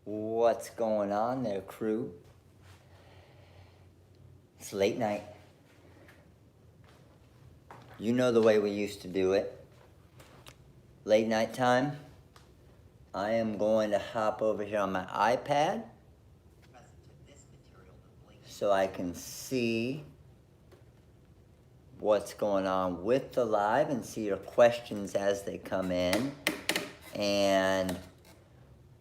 What's going on there, crew? It's late night. You know the way we used to do it. Late night time. I am going to hop over here on my iPad so I can see what's going on with the live and see your questions as they come in. And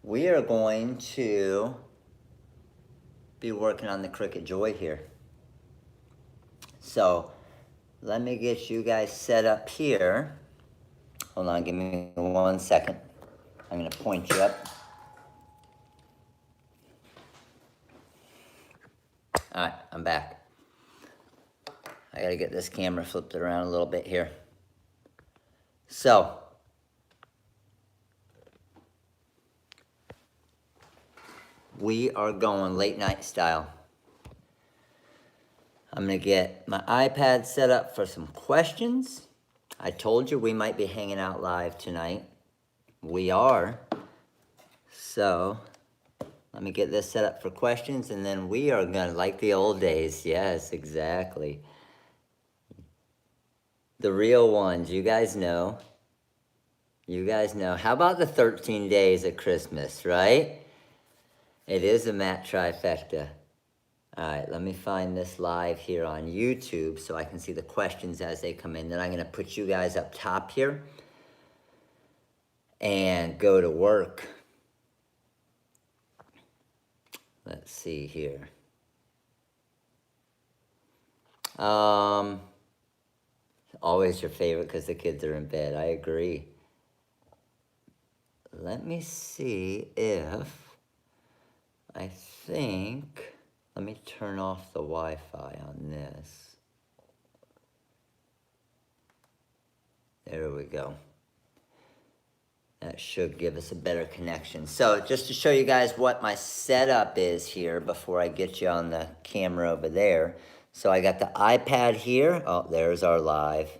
we are going to be working on the Cricut Joy here. So let me get you guys set up here. Hold on, give me 1 second. I'm gonna point you up. All right, I'm back. I gotta get this camera flipped around a little bit here. So, we are going late night style. I'm gonna get my iPad set up for some questions. I told you we might be hanging out live tonight. We are. So, let me get this set up for questions, and then we are gonna, like the old days, yes, exactly. The real ones, you guys know. You guys know. How about the 13 days of Christmas, right? It is a Matt trifecta. All right, let me find this live here on YouTube so I can see the questions as they come in. Then I'm gonna put you guys up top here and go to work. Let's see here. Always your favorite because the kids are in bed. I agree. Let me see if I think, let me turn off the Wi-Fi on this. There we go. That should give us a better connection. So just to show you guys what my setup is here before I get you on the camera over there. So I got the iPad here. Oh, there's our live.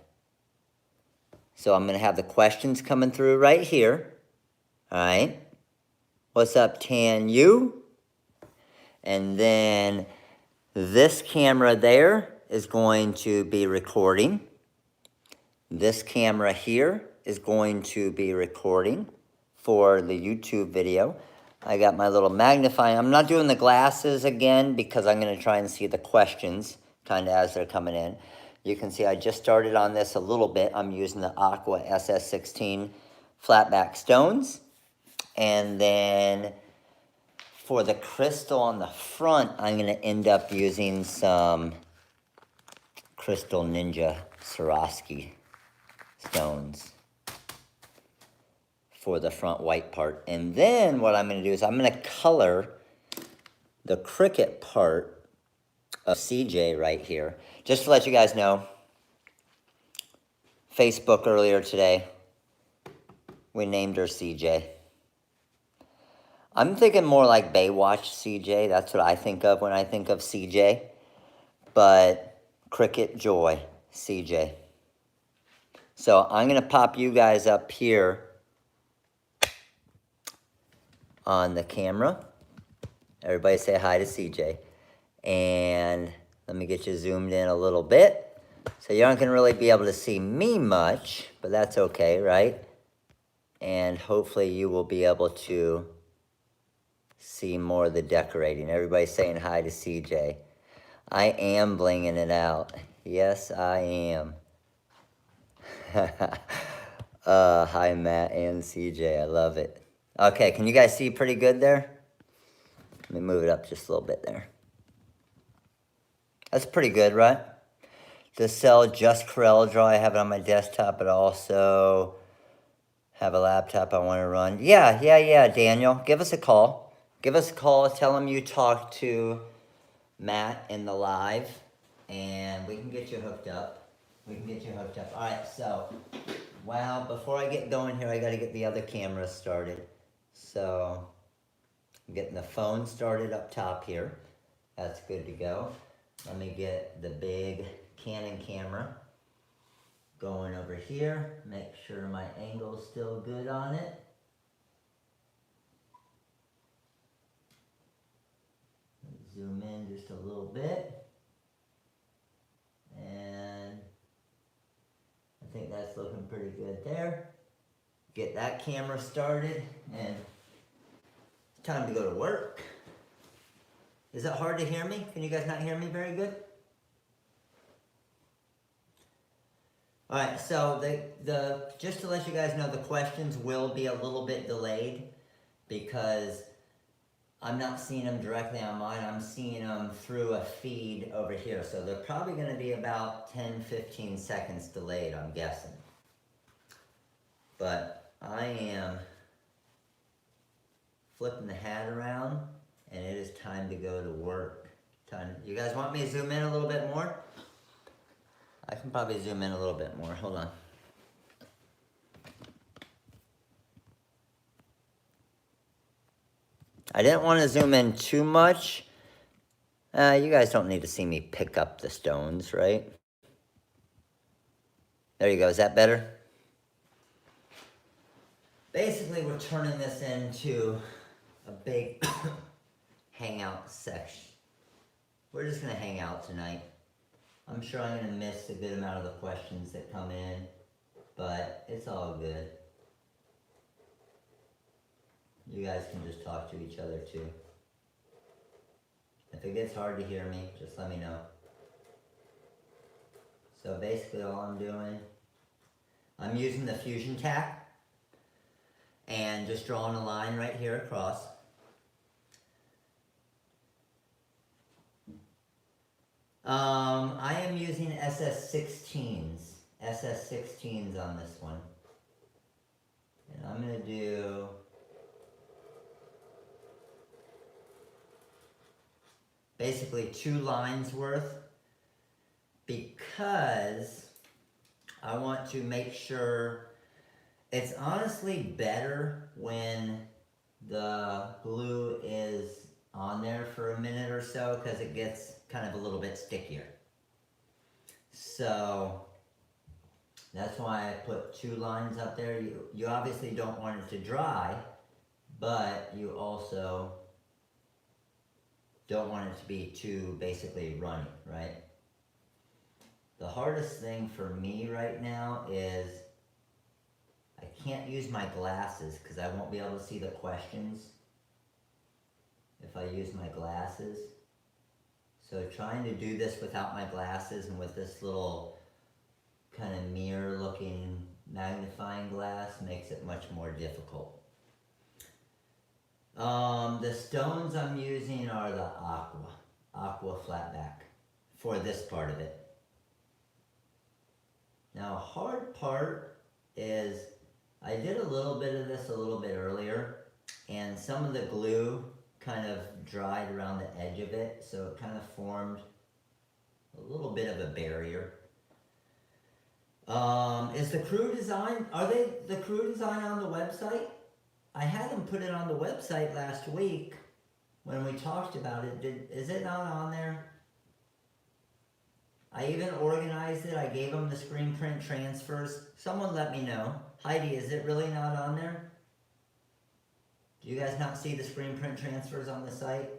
So I'm gonna have the questions coming through right here. All right. What's up, Tan You? And then this camera there is going to be recording. This camera here is going to be recording for the YouTube video. I got my little magnifying. I'm not doing the glasses again because I'm going to try and see the questions kind of as they're coming in. You can see I just started on this a little bit. I'm using the Aqua SS16 flatback stones. And then for the crystal on the front, I'm going to end up using some Crystal Ninja Swarovski stones for the front white part. And then what I'm going to do is I'm going to color the Cricut part of CJ right here. Just to let you guys know, Facebook earlier today, we named her CJ. I'm thinking more like Baywatch CJ. That's what I think of when I think of CJ. But Cricut Joy CJ. So I'm going to pop you guys up here on the camera. Everybody say hi to CJ. And let me get you zoomed in a little bit. So you aren't going to really be able to see me much, but that's okay, right? And hopefully you will be able to see more of the decorating. Everybody's saying hi to CJ. I am blinging it out. Yes, I am. Hi, Matt and CJ. I love it. Okay, can you guys see pretty good there? Let me move it up just a little bit there. That's pretty good, right? To sell just CorelDRAW. I have it on my desktop, but I also have a laptop I want to run. Yeah, Daniel. Give us a call. Give us a call. Tell him you talked to Matt in the live, and we can get you hooked up. We can get you hooked up. All right, so, wow, before I get going here, I got to get the other camera started. So, I'm getting the phone started up top here. That's good to go. Let me get the big Canon camera going over here. Make sure my angle's still good on it. zoom in just a little bit. And I think that's looking pretty good there. Get that camera started, and it's time to go to work. Is it hard to hear me? Can you guys not hear me very good? All right, so just to let you guys know, the questions will be a little bit delayed because I'm not seeing them directly on mine. I'm seeing them through a feed over here. So they're probably going to be about 10, 15 seconds delayed, I'm guessing. But I am flipping the hat around, and it is time to go to work. You guys want me to zoom in a little bit more? I can probably zoom in a little bit more. Hold on. I didn't want to zoom in too much. You guys don't need to see me pick up the stones, right? There you go. Is that better? Basically, we're turning this into a big hangout section. We're just going to hang out tonight. I'm sure I'm going to miss a good amount of the questions that come in, but it's all good. You guys can just talk to each other too. If it gets hard to hear me, just let me know. So basically all I'm doing, I'm using the fusion tack and just drawing a line right here across. I am using SS16s on this one. And I'm going to do basically 2 lines worth because I want to make sure it's honestly better when the glue is on there for a minute or so because it gets kind of a little bit stickier. So that's why I put 2 lines up there. You obviously don't want it to dry, but you also don't want it to be too basically runny, right? The hardest thing for me right now is I can't use my glasses because I won't be able to see the questions if I use my glasses. So trying to do this without my glasses and with this little kind of mirror looking magnifying glass makes it much more difficult. The stones I'm using are the aqua flatback for this part of it. Now, hard part is I did a little bit of this a little bit earlier, and some of the glue kind of dried around the edge of it, so it kind of formed a little bit of a barrier. Is the crew design, are they the crew design on the website? I had them put it on the website last week when we talked about it. Is it not on there? I even organized it. I gave them the screen print transfers. Someone let me know. Heidi, is it really not on there? Do you guys not see the screen print transfers on the site?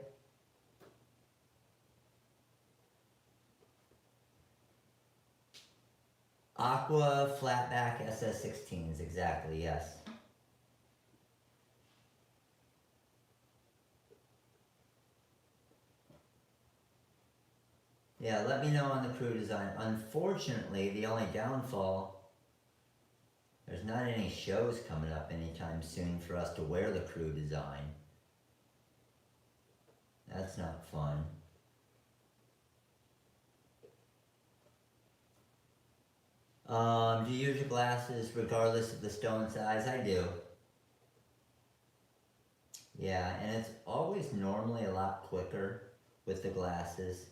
Aqua flatback SS16s, exactly, yes. Yeah, let me know on the crew design. Unfortunately, the only downfall, there's not any shows coming up anytime soon for us to wear the crew design. That's not fun. Do you use your glasses regardless of the stone size? I do. Yeah, and it's always normally a lot quicker with the glasses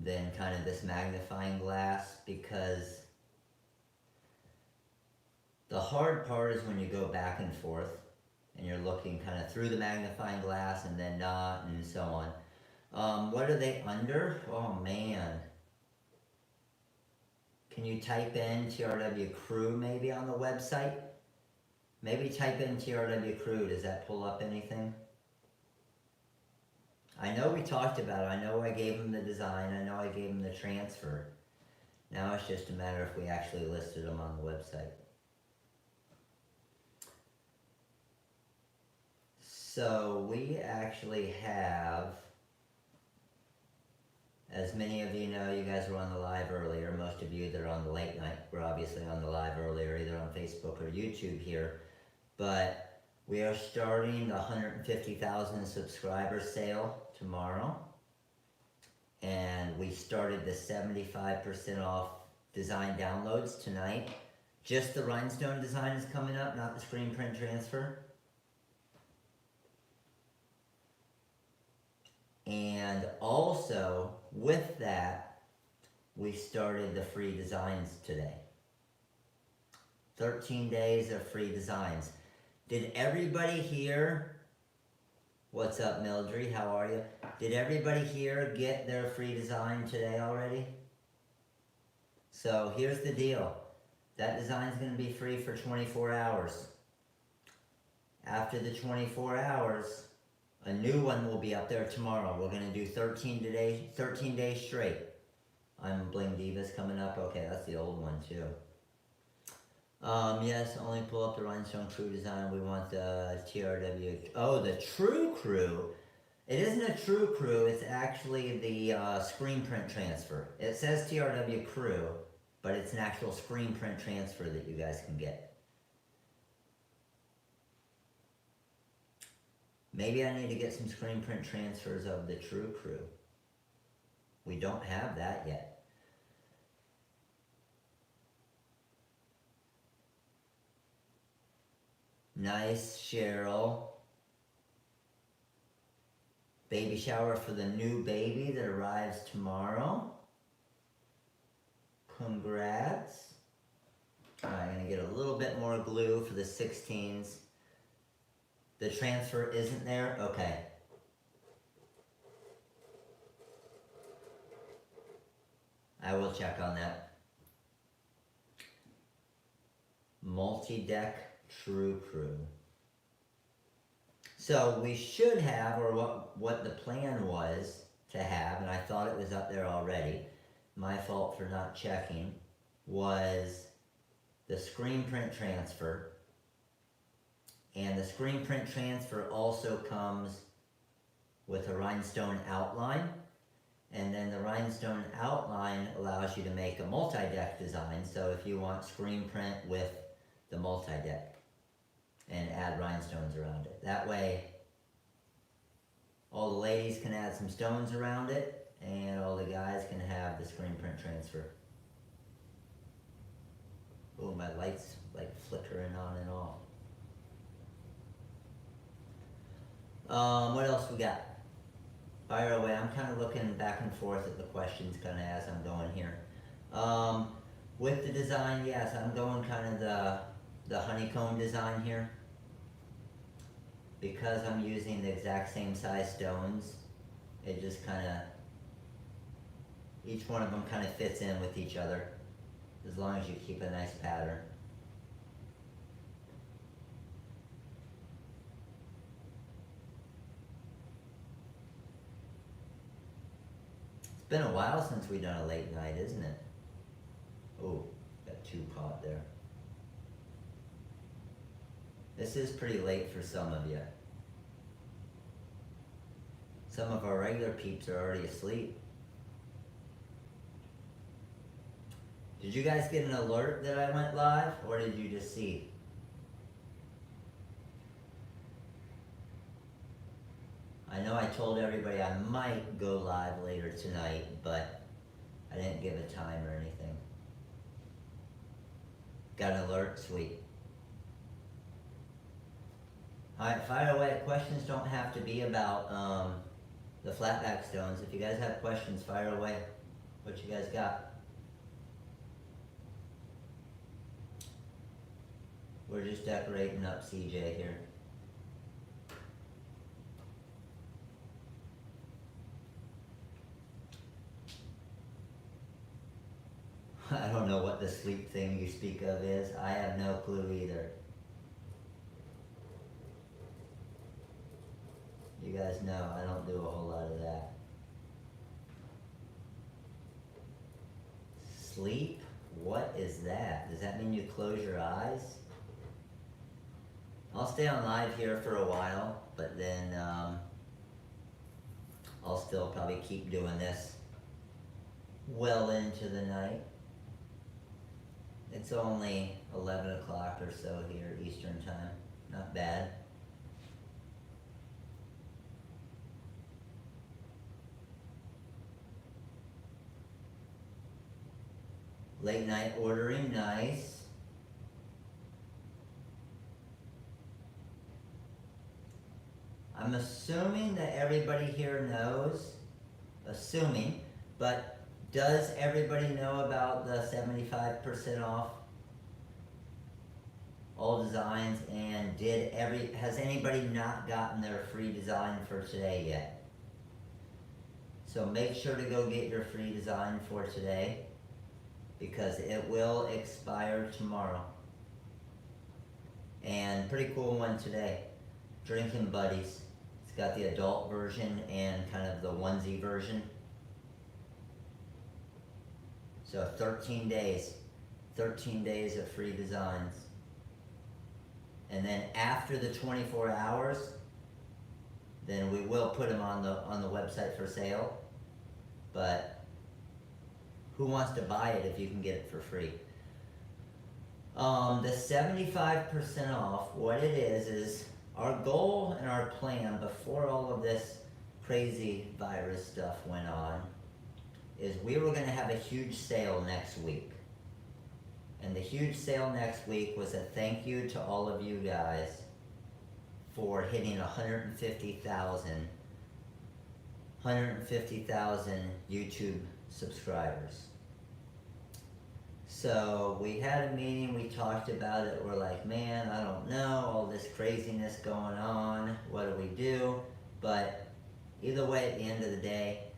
than kind of this magnifying glass, because the hard part is when you go back and forth and you're looking kind of through the magnifying glass and then not, and so on. What are they under? Oh man. Can you type in TRW crew maybe on the website? Maybe type in TRW crew. Does that pull up anything? I know we talked about it. I know I gave them the design. I know I gave them the transfer. Now it's just a matter if we actually listed them on the website. So we actually have, as many of you know, you guys were on the live earlier. Most of you that are on the late night were obviously on the live earlier, either on Facebook or YouTube here. But we are starting the 150,000 subscriber sale tomorrow. And we started the 75% off design downloads tonight. Just the Rhinestone design is coming up, not the screen print transfer. And also, with that, we started the free designs today. 13 days of free designs. Did everybody here, what's up Mildred, how are you? Did everybody here get their free design today already? So here's the deal. That design's going to be free for 24 hours. After the 24 hours, a new one will be up there tomorrow. We're going to do 13 days straight. I'm Bling Divas coming up. Okay, that's the old one too. Yes, only pull up the Rhinestone Crew design. We want the TRW. Oh, the True Crew. It isn't a True Crew. It's actually the screen print transfer. It says TRW Crew, but it's an actual screen print transfer that you guys can get. Maybe I need to get some screen print transfers of the True Crew. We don't have that yet. Nice, Cheryl. Baby shower for the new baby that arrives tomorrow. Congrats. Alright, I'm going to get a little bit more glue for the 16s. The transfer isn't there? Okay. I will check on that. Multi-deck True Crew. So we should have, or what the plan was to have, and I thought it was up there already, my fault for not checking, was the screen print transfer. And the screen print transfer also comes with a rhinestone outline. And then the rhinestone outline allows you to make a multi-deck design. So if you want screen print with the multi-deck and add rhinestones around it. That way, all the ladies can add some stones around it and all the guys can have the screen print transfer. Oh, my light's like flickering on and off. What else we got? Fire away. I'm kind of looking back and forth at the questions kind of as I'm going here. With the design, yes, I'm going kind of the honeycomb design here. Because I'm using the exact same size stones, it just kind of, each one of them kind of fits in with each other, as long as you keep a nice pattern. It's been a while since we've done a late night, isn't it? Oh, got two caught there. This is pretty late for some of you. Some of our regular peeps are already asleep. Did you guys get an alert that I went live, or did you just see? I know I told everybody I might go live later tonight, but I didn't give a time or anything. Got an alert? Sweet. Alright, fire away. Questions don't have to be about the flatback stones. If you guys have questions, fire away. What you guys got? We're just decorating up CJ here. I don't know what the sleep thing you speak of is. I have no clue either. You guys know I don't do a whole lot of that. Sleep? What is that? Does that mean you close your eyes? I'll stay on live here for a while, but then I'll still probably keep doing this well into the night. It's only 11 o'clock or so here, Eastern time. Not bad. Late night ordering, nice. I'm assuming that everybody here knows, but does everybody know about the 75% off all designs, and has anybody not gotten their free design for today yet? So make sure to go get your free design for today, because it will expire tomorrow. And pretty cool one today, Drinking Buddies. It's got the adult version and kind of the onesie version. So 13 days of free designs. And then after the 24 hours, then we will put them on the website for sale. But who wants to buy it if you can get it for free? The 75% off, what it is our goal and our plan before all of this crazy virus stuff went on is we were going to have a huge sale next week. And the huge sale next week was a thank you to all of you guys for hitting 150,000 YouTube subscribers. So we had a meeting, we talked about it, we're like, man, I don't know, all this craziness going on, what do we do? But either way, at the end of the day,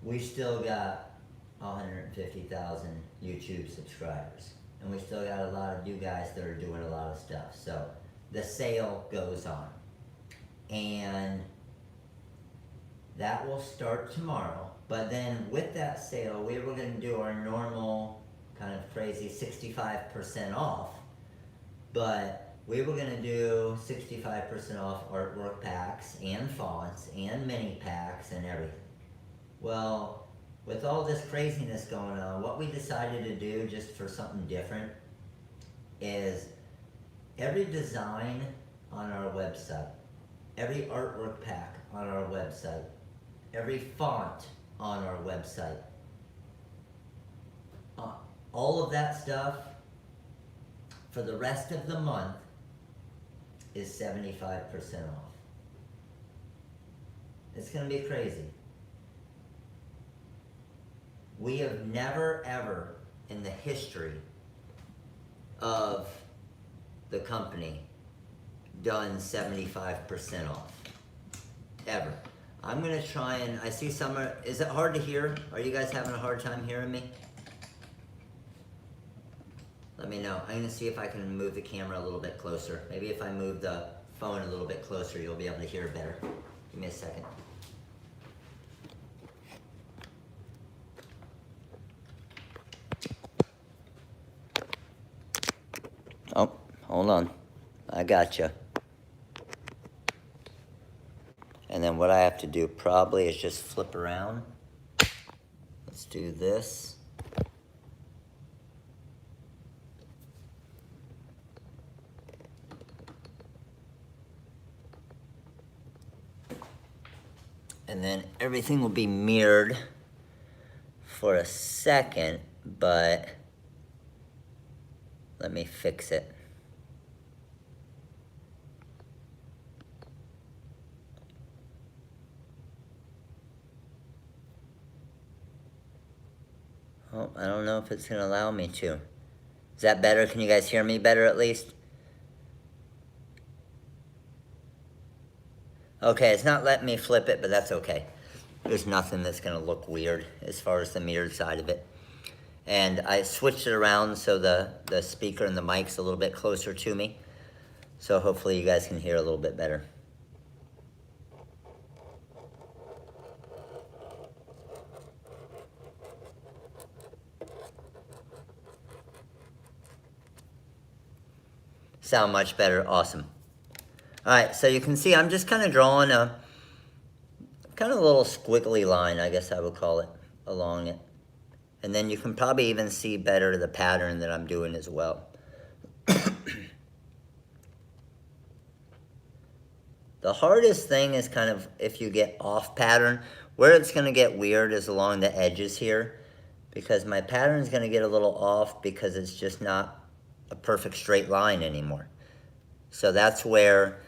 we still got 150,000 YouTube subscribers. And we still got a lot of you guys that are doing a lot of stuff. So the sale goes on. And that will start tomorrow. But then with that sale, we were going to do our normal kind of crazy 65% off. But we were going to do 65% off artwork packs and fonts and mini packs and everything. Well, with all this craziness going on, what we decided to do, just for something different, is every design on our website, every artwork pack on our website, every font on our website, all of that stuff for the rest of the month is 75% off. It's going to be crazy. We have never ever in the history of the company done 75% off. Ever. I'm going to try and, I see some, is it hard to hear? Are you guys having a hard time hearing me? Let me know. I'm going to see if I can move the camera a little bit closer. Maybe if I move the phone a little bit closer, you'll be able to hear better. Give me a second. Oh, hold on. I gotcha. And then what I have to do probably is just flip around. Let's do this. And then everything will be mirrored for a second, but let me fix it. Oh, I don't know if it's gonna allow me to. Is that better? Can you guys hear me better at least? Okay, it's not letting me flip it, but that's okay. There's nothing that's gonna look weird as far as the mirrored side of it. And I switched it around so the speaker and the mic's a little bit closer to me. So hopefully you guys can hear a little bit better. Sound much better, awesome. All right, so you can see I'm just kind of drawing a kind of a little squiggly line, I guess I would call it, along it. And then you can probably even see better the pattern that I'm doing as well. The hardest thing is kind of if you get off pattern. Where it's going to get weird is along the edges here, because my pattern is going to get a little off because it's just not a perfect straight line anymore. So that's where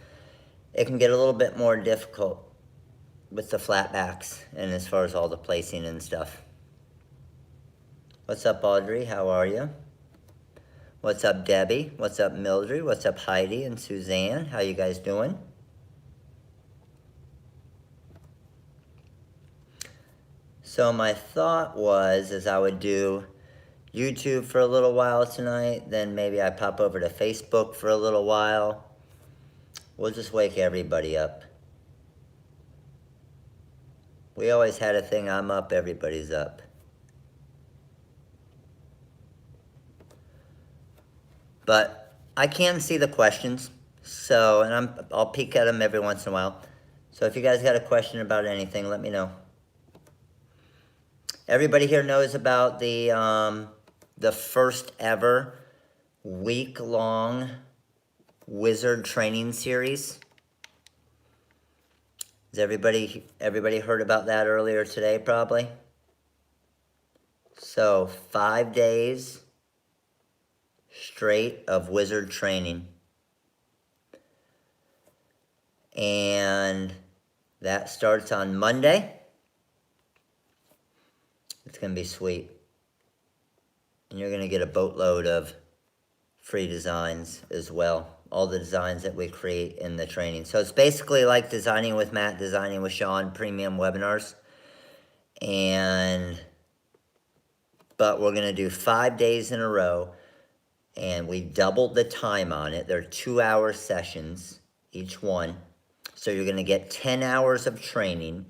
it can get a little bit more difficult with the flat backs and as far as all the placing and stuff. What's up, Audrey? How are you? What's up, Debbie? What's up, Mildred? What's up, Heidi and Suzanne? How you guys doing? So my thought was, is I would do YouTube for a little while tonight, then maybe I pop over to Facebook for a little while. We'll just wake everybody up. We always had a thing, I'm up, everybody's up. But I can see the questions, so, and I'll peek at them every once in a while. So if you guys got a question about anything, let me know. Everybody here knows about the first ever week-long wizard training series. Has everybody heard about that earlier today, probably? So 5 days straight of wizard training. And that starts on Monday. It's going to be sweet. And you're going to get a boatload of free designs as well. All the designs that we create in the training. So it's basically like Designing with Matt, Designing with Sean, premium webinars. But we're going to do 5 days in a row. And we doubled the time on it. They're 2-hour sessions, each one. So you're going to get 10 hours of training.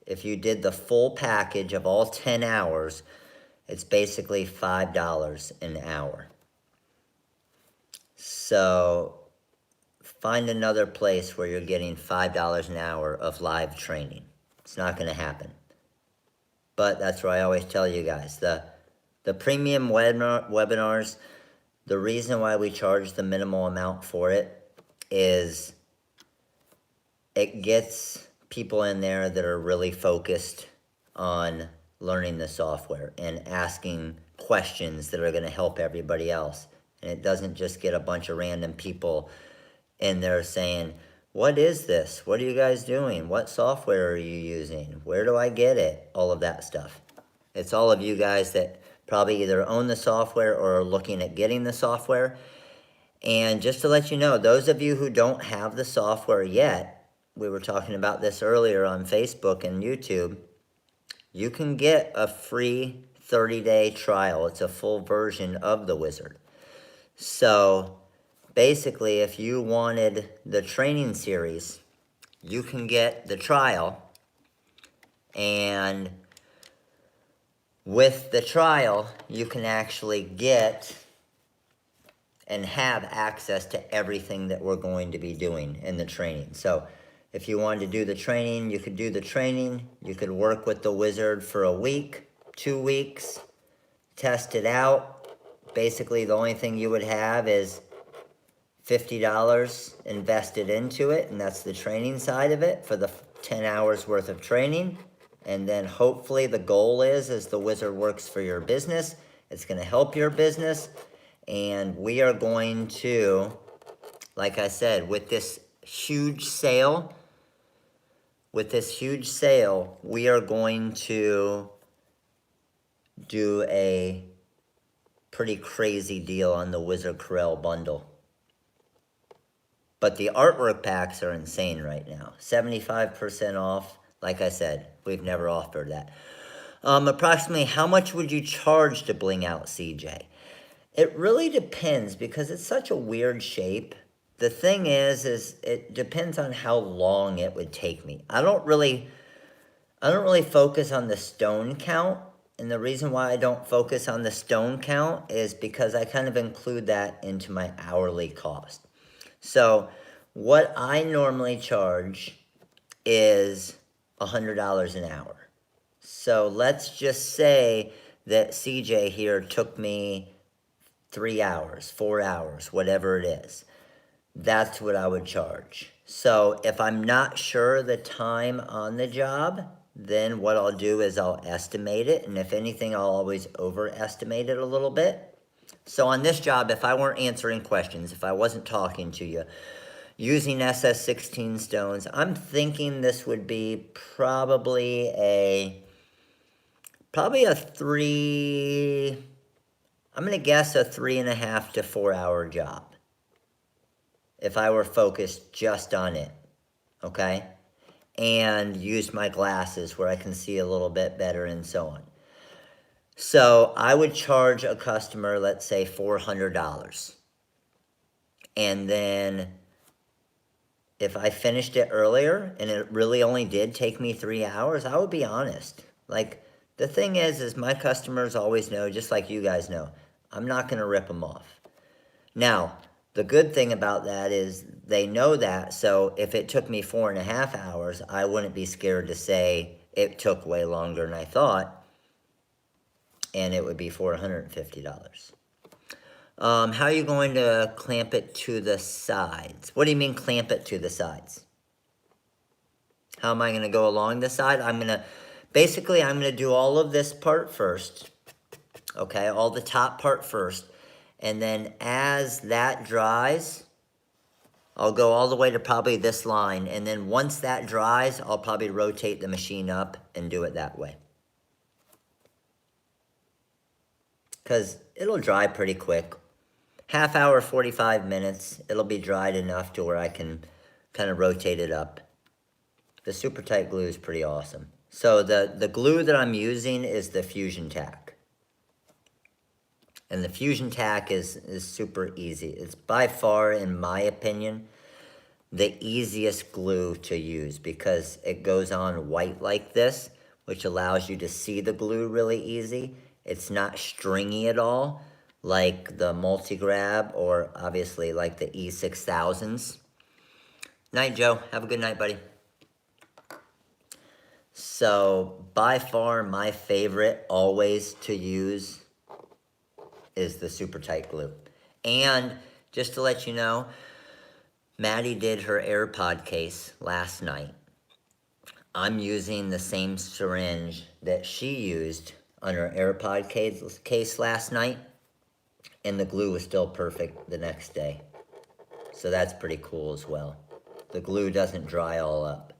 If you did the full package of all 10 hours, it's basically $5 an hour. So find another place where you're getting $5 an hour of live training. It's not going to happen. But that's what I always tell you guys. The premium webinars, the reason why we charge the minimal amount for it is it gets people in there that are really focused on learning the software and asking questions that are going to help everybody else. And it doesn't just get a bunch of random people in there saying, what is this? What are you guys doing? What software are you using? Where do I get it? All of that stuff. It's all of you guys that probably either own the software or are looking at getting the software. And just to let you know, those of you who don't have the software yet, we were talking about this earlier on Facebook and YouTube, you can get a free 30-day trial. It's a full version of the wizard. So basically, if you wanted the training series, you can get the trial, and with the trial, you can actually get and have access to everything that we're going to be doing in the training. So if you wanted to do the training, you could do the training. You could work with the wizard for a week, 2 weeks, test it out. Basically, the only thing you would have is $50 invested into it, and that's the training side of it for the 10 hours worth of training. And then hopefully the goal is, as the wizard works for your business, it's going to help your business. And we are going to, like I said, with this huge sale, we are going to do a pretty crazy deal on the Wizard Corel bundle. But the artwork packs are insane right now. 75% off. Like I said, we've never offered that. Approximately how much would you charge to bling out CJ? It really depends because it's such a weird shape. The thing is it depends on how long it would take me. I don't really focus on the stone count. And the reason why I don't focus on the stone count is because I kind of include that into my hourly cost. So what I normally charge is $100 an hour. So let's just say that CJ here took me 3 hours, 4 hours, whatever it is. That's what I would charge. So if I'm not sure the time on the job, then what I'll do is I'll estimate it. And if anything, I'll always overestimate it a little bit. So on this job, if I weren't answering questions, if I wasn't talking to you, using SS16 stones, I'm thinking this would be probably a 3, I'm going to guess a 3.5 to 4 hour job. If I were focused just on it, okay? And use my glasses where I can see a little bit better and so on. So I would charge a customer, let's say $400. And then if I finished it earlier and it really only did take me 3 hours, I would be honest. Like, the thing is my customers always know, just like you guys know, I'm not going to rip them off. Now, the good thing about that is they know that, so if it took me 4.5 hours, I wouldn't be scared to say it took way longer than I thought, and it would be $450. How are you going to clamp it to the sides? What do you mean clamp it to the sides? How am I going to go along the side? I'm going to do all of this part first, okay, all the top part first. And then as that dries, I'll go all the way to probably this line. And then once that dries, I'll probably rotate the machine up and do it that way. Because it'll dry pretty quick. Half hour, 45 minutes. It'll be dried enough to where I can kind of rotate it up. The super tight glue is pretty awesome. So the glue that I'm using is the Fusion Tack. And the Fusion Tack is super easy. It's by far, in my opinion, the easiest glue to use because it goes on white like this, which allows you to see the glue really easy. It's not stringy at all, like the multi-grab or obviously like the E6000s. Night, Joe. Have a good night, buddy. So by far, my favorite always to use is the super tight glue. And just to let you know, Maddie did her AirPod case last night. I'm using the same syringe that she used on her AirPod case last night, and the glue was still perfect the next day. So that's pretty cool as well. The glue doesn't dry all up.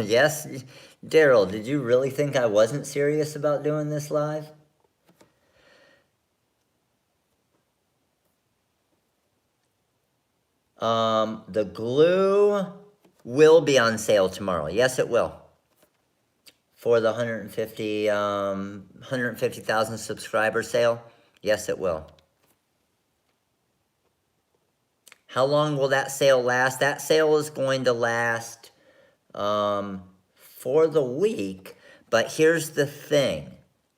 Yes, Daryl, did you really think I wasn't serious about doing this live? The glue will be on sale tomorrow. Yes, it will. For the 150,000 subscriber sale. Yes, it will. How long will that sale last? That sale is going to last for the week, but here's the thing,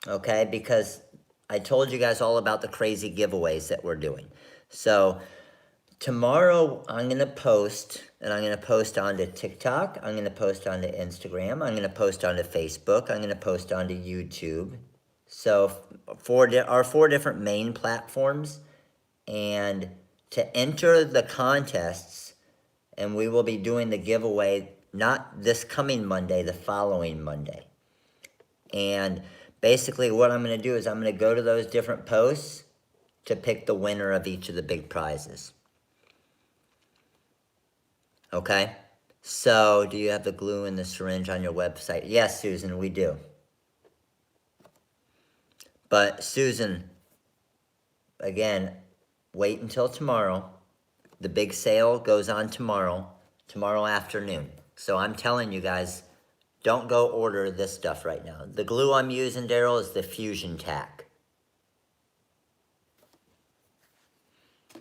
okay? Because I told you guys all about the crazy giveaways that we're doing. So tomorrow I'm going to post, and I'm going to post onto TikTok, I'm going to post onto Instagram, I'm going to post onto Facebook, I'm going to post onto YouTube. So our 4 different main platforms, and to enter the contests, and we will be doing the giveaway not this coming Monday, the following Monday. And basically what I'm going to do is I'm going to go to those different posts to pick the winner of each of the big prizes. Okay? So, do you have the glue and the syringe on your website? Yes, Susan, we do. But, Susan, again, wait until tomorrow. The big sale goes on tomorrow afternoon. So I'm telling you guys, don't go order this stuff right now. The glue I'm using, Daryl, is the Fusion Tack.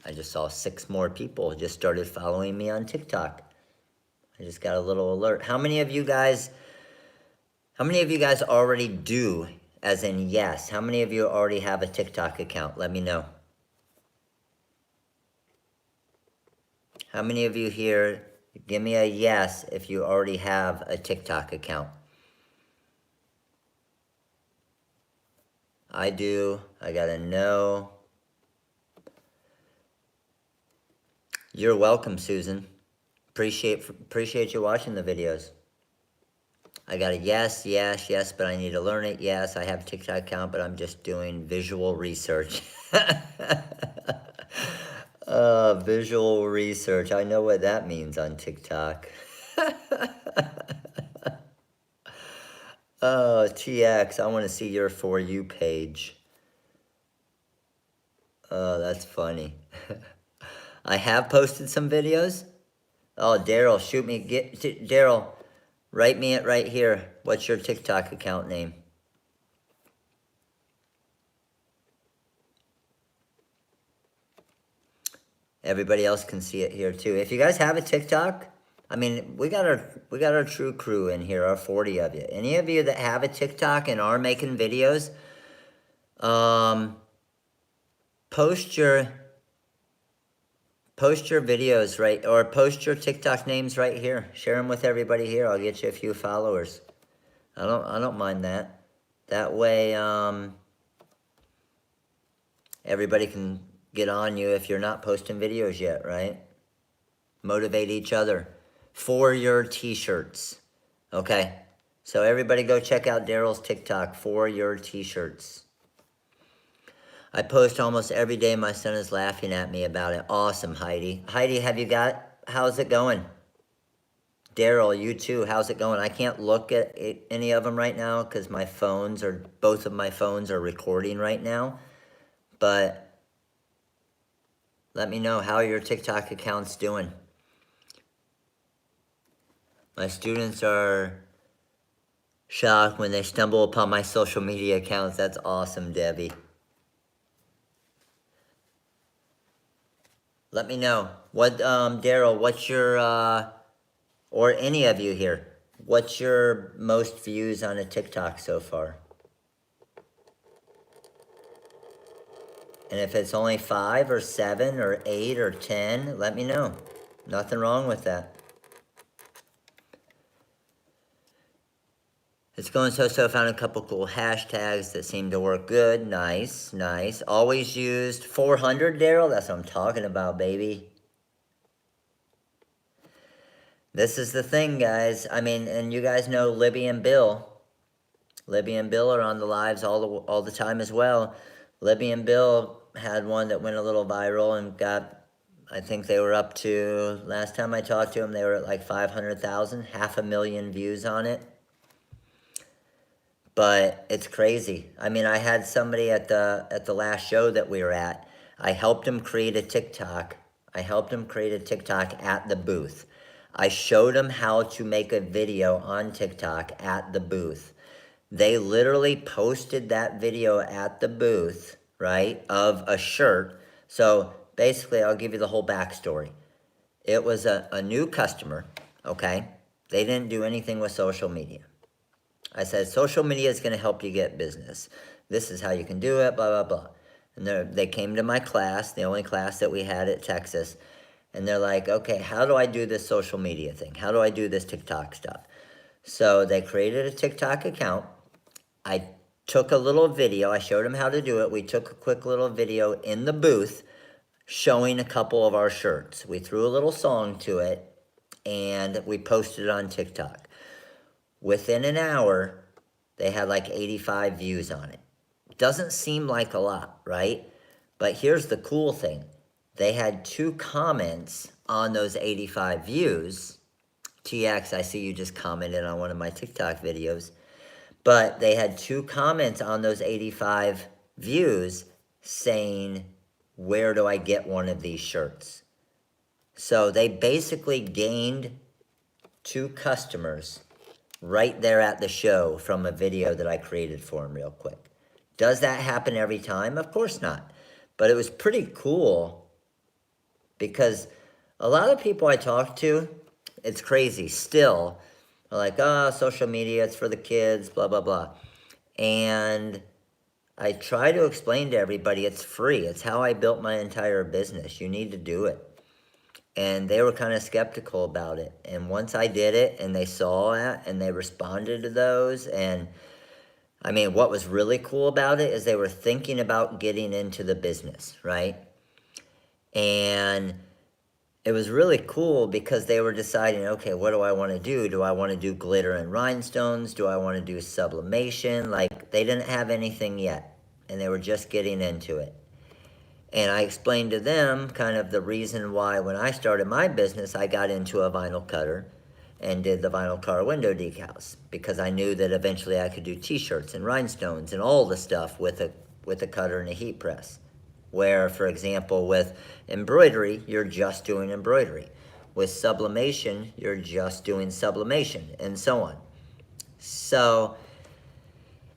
I just saw 6 more people just started following me on TikTok. I just got a little alert. How many of you guys already do, as in yes? How many of you already have a TikTok account? Let me know. How many of you here, give me a yes if you already have a TikTok account. I do. I got a no. You're welcome, Susan. Appreciate you watching the videos. I got a yes, yes, yes, but I need to learn it. Yes, I have a TikTok account, but I'm just doing visual research. Visual research. I know what that means on TikTok. Oh, TX, I want to see your For You page. Oh, that's funny. I have posted some videos. Oh, Daryl, shoot me. Daryl, write me it right here. What's your TikTok account name? Everybody else can see it here too. If you guys have a TikTok, I mean, we got our true crew in here, our 40 of you. Any of you that have a TikTok and are making videos, post your videos right, or post your TikTok names right here. Share them with everybody here. I'll get you a few followers. I don't mind that. That way, everybody can get on you if you're not posting videos yet, right? Motivate each other for your t-shirts. Okay, so everybody go check out Daryl's TikTok for your t-shirts. I post almost every day. My son is laughing at me about it. Awesome, Heidi. Heidi, how's it going? Daryl, you too, how's it going? I can't look at any of them right now because both of my phones are recording right now. But let me know how your TikTok account's doing. My students are shocked when they stumble upon my social media accounts. That's awesome, Debbie. Let me know. Daryl, what's your, or any of you here, what's your most views on a TikTok so far? And if it's only 5 or 7 or 8 or 10, let me know. Nothing wrong with that. It's going so-so. Found a couple cool hashtags that seem to work good. Nice, nice. Always used 400, Daryl. That's what I'm talking about, baby. This is the thing, guys. I mean, and you guys know Libby and Bill. Libby and Bill are on the lives all the time as well. Libby and Bill had one that went a little viral and got, I think they were up to, last time I talked to them, they were at like 500,000, 500,000 views on it. But it's crazy. I mean, I had somebody at the last show that we were at. I helped him create a TikTok. I helped him create a TikTok at the booth. I showed him how to make a video on TikTok at the booth. They literally posted that video at the booth, right, of a shirt. So basically, I'll give you the whole backstory. It was a new customer, okay? They didn't do anything with social media. I said, social media is going to help you get business. This is how you can do it, blah, blah, blah. And they came to my class, the only class that we had at Texas. And they're like, okay, how do I do this social media thing? How do I do this TikTok stuff? So they created a TikTok account. I took a little video. I showed them how to do it. We took a quick little video in the booth showing a couple of our shirts. We threw a little song to it, and we posted it on TikTok. Within an hour, they had like 85 views on it. Doesn't seem like a lot, right? But here's the cool thing. They had 2 comments on those 85 views. TX, I see you just commented on one of my TikTok videos. But they had 2 comments on those 85 views saying, where do I get one of these shirts? So they basically gained 2 customers right there at the show from a video that I created for them real quick. Does that happen every time? Of course not. But it was pretty cool because a lot of people I talk to, It's crazy. Still, like, oh, social media, it's for the kids, blah, blah, blah. And I try to explain to everybody it's free. It's how I built my entire business. You need to do it. And they were kind of skeptical about it. And once I did it and they saw it and they responded to those, and I mean, what was really cool about it is they were thinking about getting into the business, right? And it was really cool because they were deciding, okay, what do I want to do? Do I want to do glitter and rhinestones? Do I want to do sublimation? Like, they didn't have anything yet, and they were just getting into it. And I explained to them kind of the reason why when I started my business, I got into a vinyl cutter and did the vinyl car window decals, because I knew that eventually I could do t-shirts and rhinestones and all the stuff with a cutter and a heat press. Where, for example, with embroidery, you're just doing embroidery. With sublimation, you're just doing sublimation, and so on. So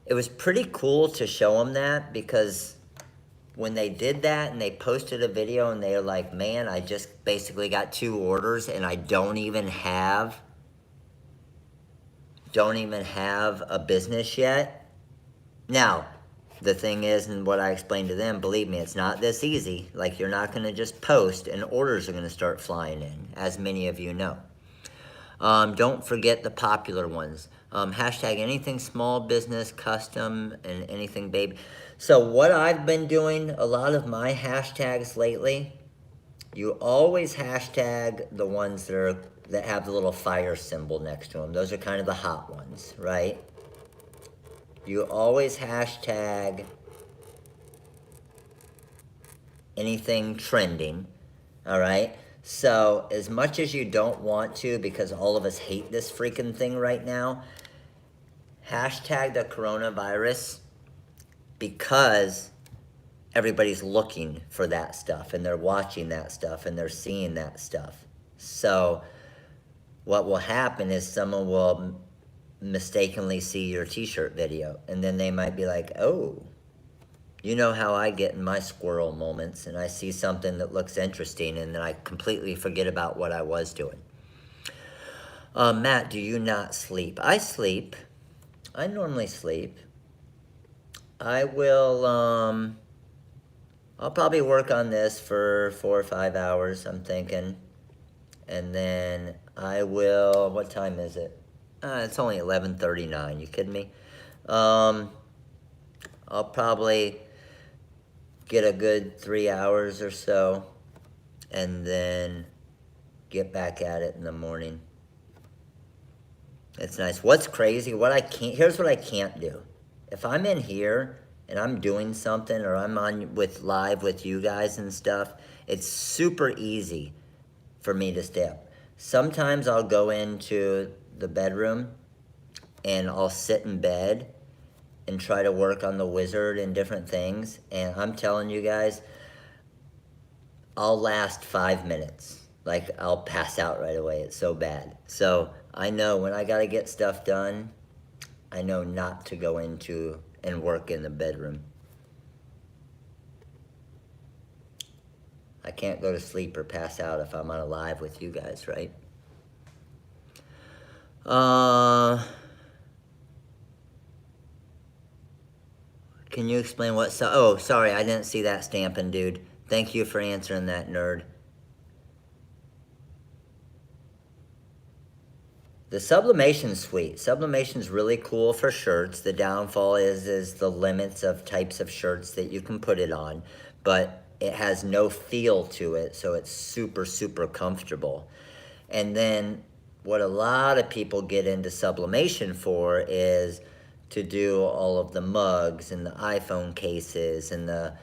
it was pretty cool to show them that, because when they did that and they posted a video and they were like, man, I just basically got 2 orders and I don't even have a business yet. Now, the thing is, and what I explained to them, believe me, it's not this easy. Like, you're not going to just post and orders are going to start flying in, as many of you know. Don't forget the popular ones. Hashtag anything small business, custom, and anything baby. So what I've been doing, a lot of my hashtags lately, you always hashtag the ones that have the little fire symbol next to them. Those are kind of the hot ones, right? You always hashtag anything trending, all right? So as much as you don't want to, because all of us hate this freaking thing right now, hashtag the coronavirus, because everybody's looking for that stuff and they're watching that stuff and they're seeing that stuff. So what will happen is someone will mistakenly see your t-shirt video, and then they might be like, oh, you know how I get in my squirrel moments, and I see something that looks interesting and then I completely forget about what I was doing. Matt, do you not sleep? I sleep. I normally sleep. I will, I'll probably work on this for 4 or 5 hours, I'm thinking. And then I will, what time is it? It's only 11:39, you kidding me? I'll probably get a good 3 hours or so, and then get back at it in the morning. It's nice. What's crazy, here's what I can't do. If I'm in here and I'm doing something, or I'm on live with you guys and stuff, it's super easy for me to stay up. Sometimes I'll go into the bedroom and I'll sit in bed and try to work on the wizard and different things, and I'm telling you guys, I'll last 5 minutes. Like, I'll pass out right away. It's so bad. So I know when I gotta get stuff done, I know not to go into and work in the bedroom. I can't go to sleep or pass out if I'm on a live with you guys, right? Can you explain what, oh, sorry, I didn't see that stamping, dude. Thank you for answering that, nerd. The sublimation's sweet. Sublimation's really cool for shirts. The downfall is the limits of types of shirts that you can put it on, but it has no feel to it, so it's super, super comfortable. And then what a lot of people get into sublimation for is to do all of the mugs and the iPhone cases and the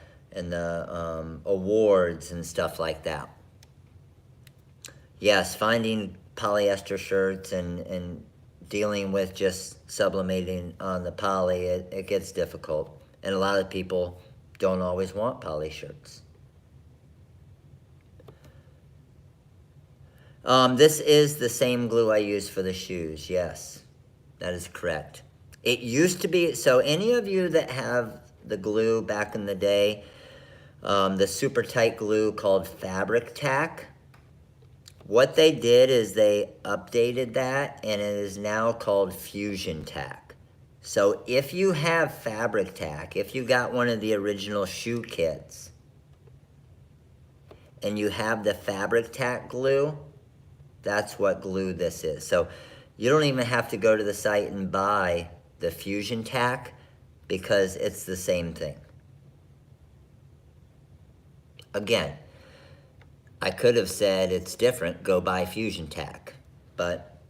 awards and stuff like that. Yes, finding polyester shirts and dealing with just sublimating on the poly, it gets difficult. And a lot of people don't always want poly shirts. This is the same glue I use for the shoes. Yes, that is correct. It used to be, so any of you that have the glue back in the day, the super tight glue called Fabric Tack, What they did is they updated that, and it is now called Fusion Tack. So if you have fabric tack, if you got one of the original shoe kits, and you have the fabric tack glue, that's what glue this is. So you don't even have to go to the site and buy the Fusion Tack, because it's the same thing. Again, I could have said it's different, go buy Fusion Tack, but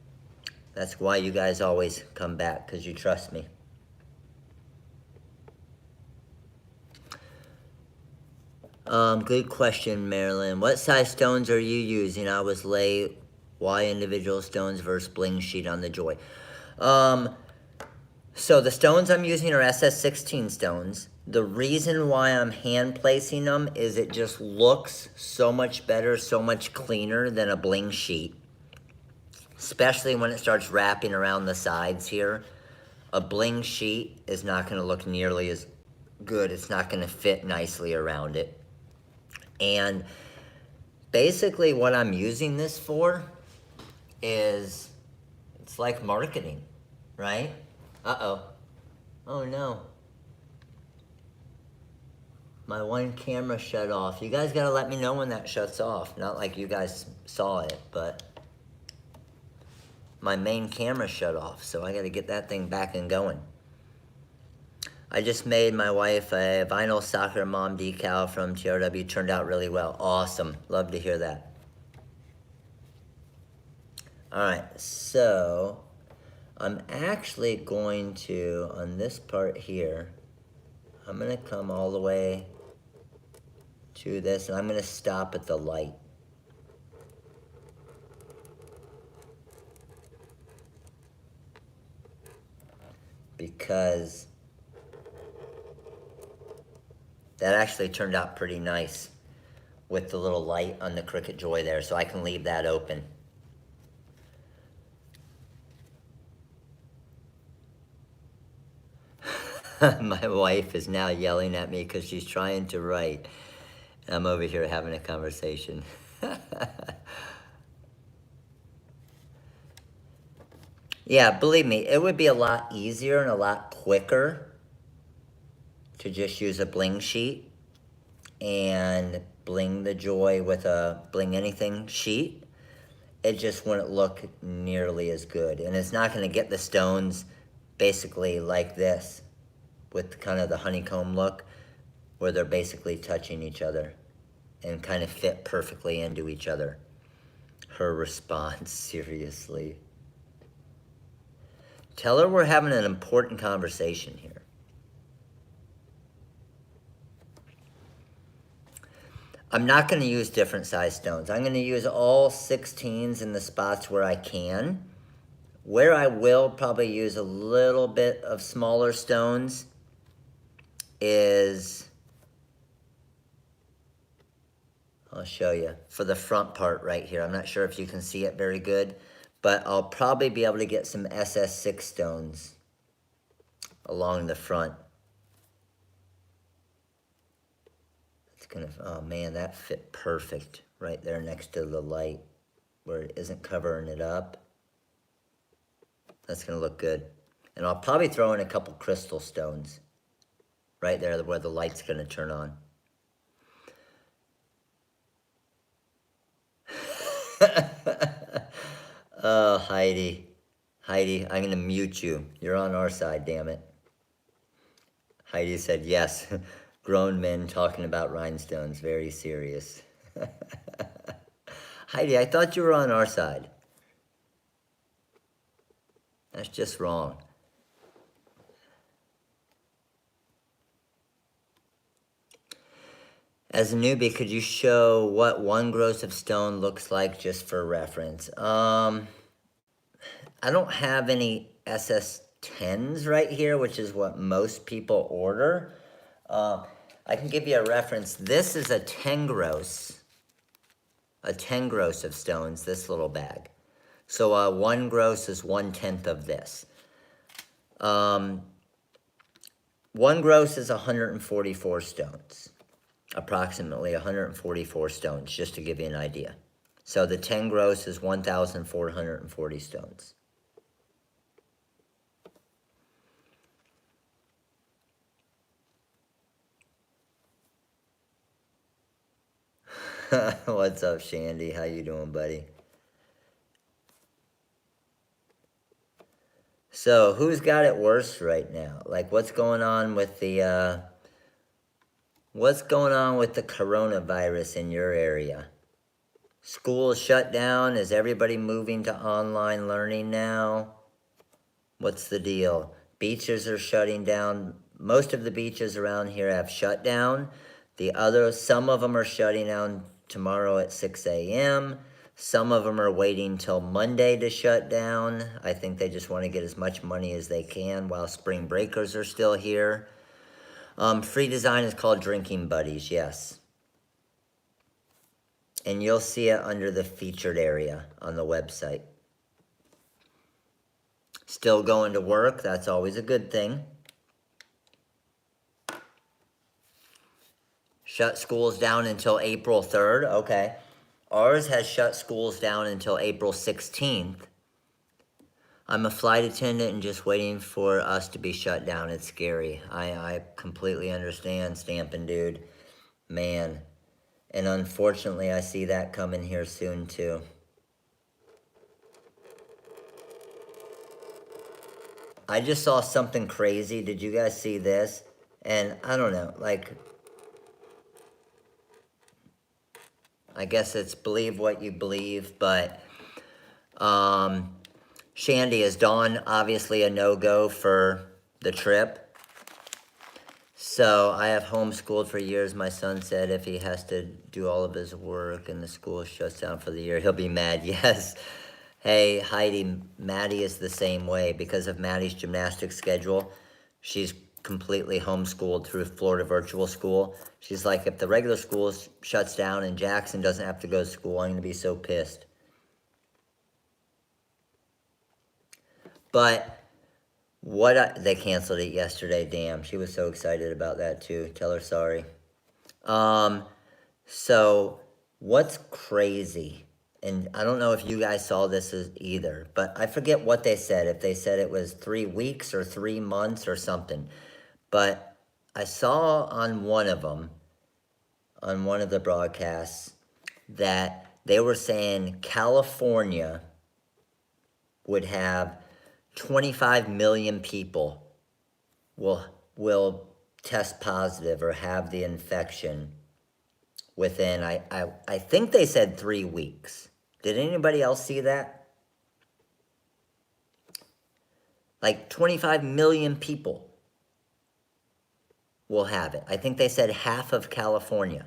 that's why you guys always come back, because you trust me. Good question, Marilyn. What size stones are you using? I was late. Why individual stones versus bling sheet on the Joy? So the stones I'm using are SS16 stones. The reason why I'm hand placing them is it just looks so much better, so much cleaner than a bling sheet. Especially when it starts wrapping around the sides here. A bling sheet is not going to look nearly as good. It's not going to fit nicely around it. And basically what I'm using this for is, it's like marketing, right? Uh-oh. Oh no. My one camera shut off. You guys gotta let me know when that shuts off. Not like you guys saw it, but my main camera shut off, so I gotta get that thing back and going. I just made my wife a vinyl soccer mom decal from TRW. Turned out really well. Awesome. Love to hear that. All right, so I'm actually going to, on this part here, I'm gonna come all the way to this, and I'm gonna stop at the light. Because that actually turned out pretty nice with the little light on the Cricut Joy there, so I can leave that open. My wife is now yelling at me because she's trying to write. I'm over here having a conversation. Yeah, believe me, it would be a lot easier and a lot quicker to just use a bling sheet and bling the Joy with a bling anything sheet. It just wouldn't look nearly as good. And it's not going to get the stones basically like this, with kind of the honeycomb look, where they're basically touching each other and kind of fit perfectly into each other. Her response, seriously. Tell her we're having an important conversation here. I'm not going to use different size stones. I'm going to use all 16s in the spots where I can. Where I will probably use a little bit of smaller stones is, I'll show you, for the front part right here. I'm not sure if you can see it very good, but I'll probably be able to get some SS6 stones along the front. It's gonna, oh man, that fit perfect right there next to the light where it isn't covering it up. That's gonna look good. And I'll probably throw in a couple crystal stones right there where the light's gonna turn on. Oh, Heidi. Heidi, I'm going to mute you. You're on our side, damn it. Heidi said, yes, grown men talking about rhinestones, very serious. Heidi, I thought you were on our side. That's just wrong. As a newbie, could you show what one gross of stone looks like just for reference? I don't have any SS10s right here, which is what most people order. I can give you a reference. This is a 10 gross of stones, this little bag. So 1 gross is 1/10 of this. 1 gross is 144 stones. Approximately 144 stones, just to give you an idea. So the 10 gross is 1,440 stones. What's up, Shandy? How you doing, buddy? So who's got it worse right now? Like, what's going on with the coronavirus in your area? School shut down? Is everybody moving to online learning now? What's the deal? Beaches are shutting down. Most of the beaches around here have shut down. Some of them are shutting down tomorrow at 6 a.m. Some of them are waiting till Monday to shut down. I think they just want to get as much money as they can while spring breakers are still here. Free design is called Drinking Buddies, yes. And you'll see it under the featured area on the website. Still going to work, that's always a good thing. Shut schools down until April 3rd, okay. Ours has shut schools down until April 16th. I'm a flight attendant and just waiting for us to be shut down. It's scary. I completely understand, Stampin' Dude. Man. And unfortunately, I see that coming here soon, too. I just saw something crazy. Did you guys see this? And I don't know, like, I guess it's believe what you believe, but Shandy, is Dawn obviously a no-go for the trip? So I have homeschooled for years. My son said if he has to do all of his work and the school shuts down for the year, he'll be mad. Yes. Hey, Heidi, Maddie is the same way. Because of Maddie's gymnastics schedule, she's completely homeschooled through Florida Virtual School. She's like, if the regular school shuts down and Jackson doesn't have to go to school, I'm going to be so pissed. But they canceled it yesterday, damn. She was so excited about that too. Tell her sorry. So what's crazy, and I don't know if you guys saw this either, but I forget what they said, if they said it was 3 weeks or 3 months or something. But I saw on one of them, on one of the broadcasts, that they were saying California would have 25 million people will test positive or have the infection within, I think they said 3 weeks. Did anybody else see that? Like 25 million people will have it. I think they said half of California.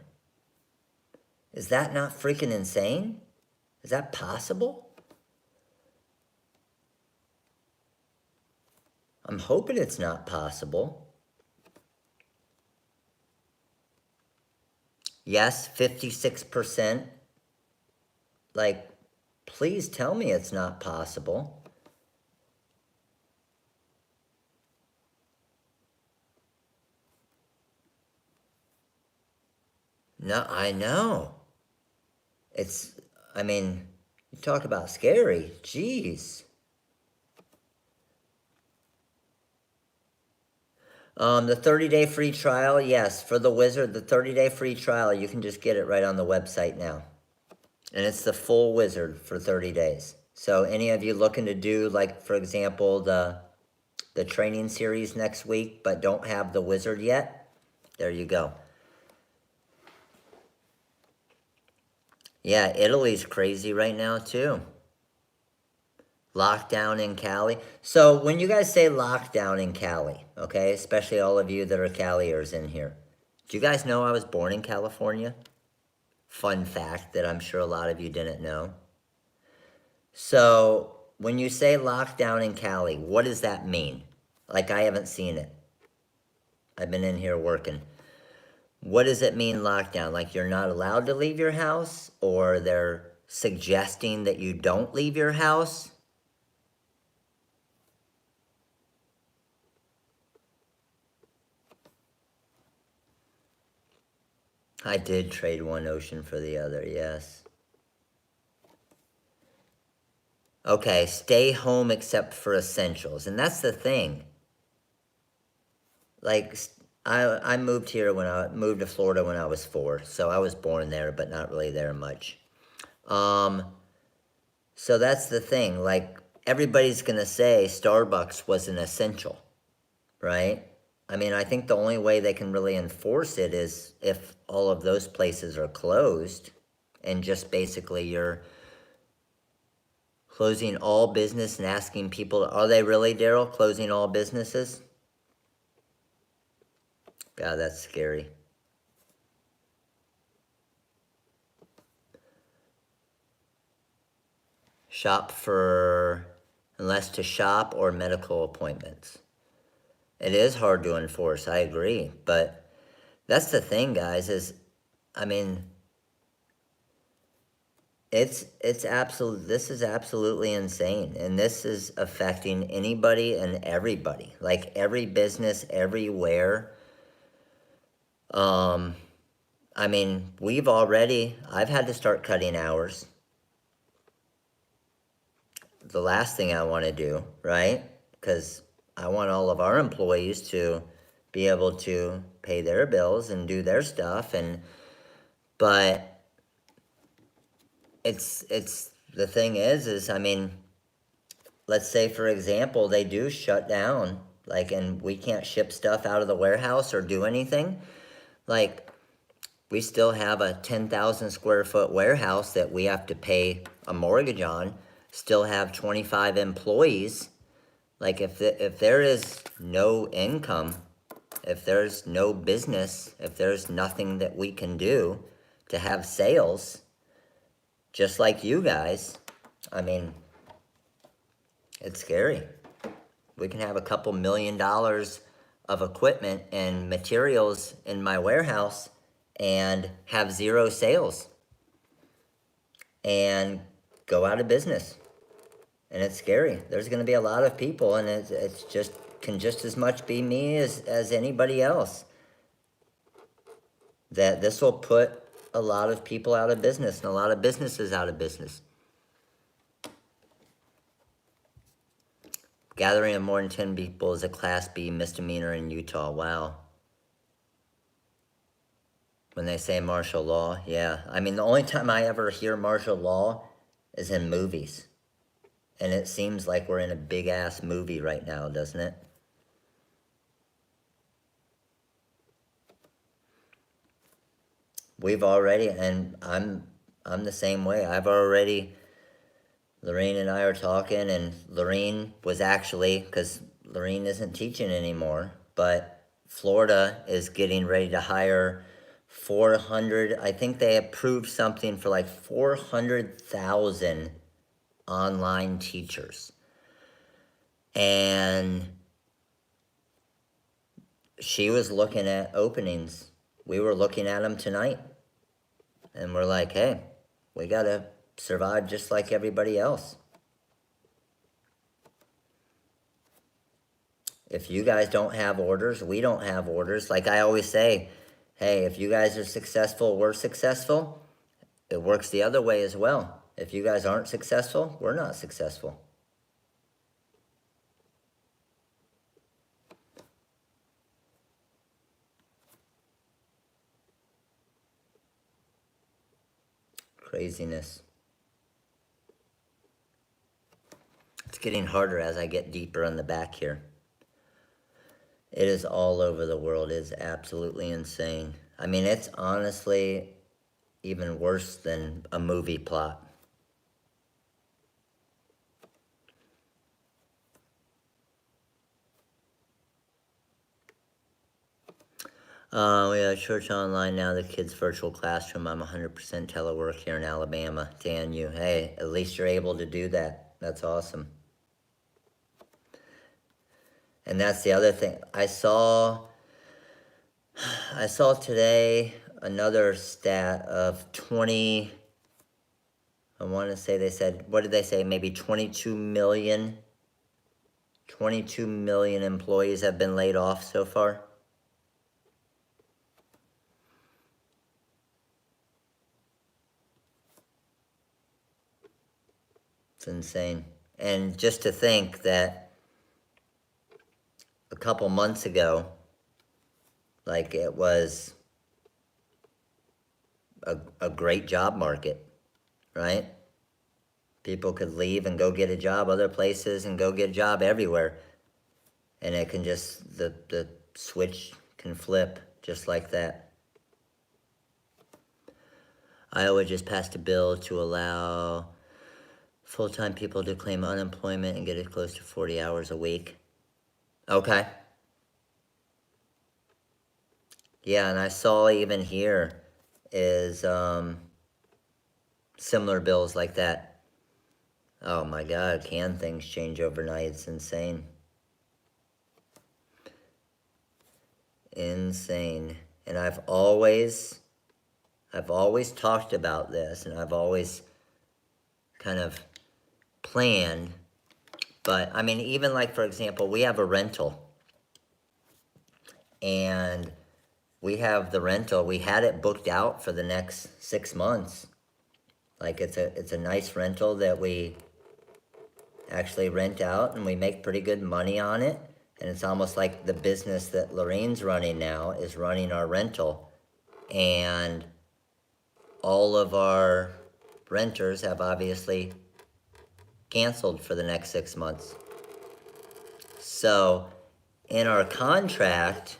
Is that not freaking insane? Is that possible? I'm hoping it's not possible. Yes, 56%. Like, please tell me it's not possible. No, I know. I mean, you talk about scary. Jeez. The 30-day free trial, yes, for the Wizard, the 30-day free trial, you can just get it right on the website now. And it's the full Wizard for 30 days. So any of you looking to do, like, for example, the training series next week, but don't have the Wizard yet, there you go. Yeah, Italy's crazy right now, too. Lockdown in Cali. So when you guys say lockdown in Cali, okay, especially all of you that are Caliers in here, do you guys know I was born in California? Fun fact that I'm sure a lot of you didn't know. So when you say lockdown in Cali, what does that mean? Like, I haven't seen it. I've been in here working. What does it mean, lockdown? Like, you're not allowed to leave your house? Or they're suggesting that you don't leave your house? I did trade one ocean for the other, yes. Okay, stay home except for essentials. And that's the thing. Like, I moved here when I moved to Florida when I was 4. So I was born there, but not really there much. So that's the thing. Like, everybody's going to say Starbucks was an essential, right? I mean, I think the only way they can really enforce it is if all of those places are closed and just basically you're closing all business and asking people, are they really, Daryl, closing all businesses? God, that's scary. Shop for, unless to shop or medical appointments. It is hard to enforce, I agree. But that's the thing, guys, is, I mean, it's absolute, this is absolutely insane. And this is affecting anybody and everybody. Like every business, everywhere. I mean, I've had to start cutting hours. The last thing I want to do, right? Because I want all of our employees to be able to pay their bills and do their stuff, but it's the thing is I mean, let's say for example they do shut down, like, and we can't ship stuff out of the warehouse or do anything. Like, we still have a 10,000 square foot warehouse that we have to pay a mortgage on, still have 25 employees. Like, if there is no income, if there's no business, if there's nothing that we can do to have sales, just like you guys, I mean, it's scary. We can have a couple $1,000,000 of equipment and materials in my warehouse and have 0 sales and go out of business. And it's scary. There's going to be a lot of people, and it's just can just as much be me as anybody else. That this will put a lot of people out of business and a lot of businesses out of business. Gathering of more than 10 people is a Class B misdemeanor in Utah. Wow. When they say martial law, yeah. I mean, the only time I ever hear martial law is in movies. And it seems like we're in a big-ass movie right now, doesn't it? We've already, and I'm the same way. Lorene and I are talking, and Lorene was actually, because Lorene isn't teaching anymore, but Florida is getting ready to hire 400, I think they approved something for like 400,000 online teachers. And she was looking at openings. We were looking at them tonight. And we're like, hey, we got to survive just like everybody else. If you guys don't have orders, we don't have orders. Like I always say, hey, if you guys are successful, we're successful. It works the other way as well. If you guys aren't successful, we're not successful. Craziness. It's getting harder as I get deeper on the back here. It is all over the world. It is absolutely insane. I mean, it's honestly even worse than a movie plot. We have church online now, the kids' virtual classroom. I'm 100% telework here in Alabama. Dan, hey, at least you're able to do that. That's awesome. And that's the other thing. I saw today another stat of 20, I want to say they said, what did they say? Maybe 22 million employees have been laid off so far. It's insane. And just to think that a couple months ago, like, it was a great job market, right? People could leave and go get a job other places and go get a job everywhere. And it can just, the switch can flip just like that. Iowa just passed a bill to allow full-time people to claim unemployment and get it close to 40 hours a week. Okay. Yeah, and I saw even here is similar bills like that. Oh my God, can things change overnight? It's insane. Insane. And I've always talked about this, and I've always kind of planned, but I mean, even like, for example, we have a rental, and we have the rental, we had it booked out for the next 6 months. Like, it's a nice rental that we actually rent out, and we make pretty good money on it. And it's almost like the business that Lorraine's running now is running our rental. And all of our renters have obviously canceled for the next 6 months. So in our contract,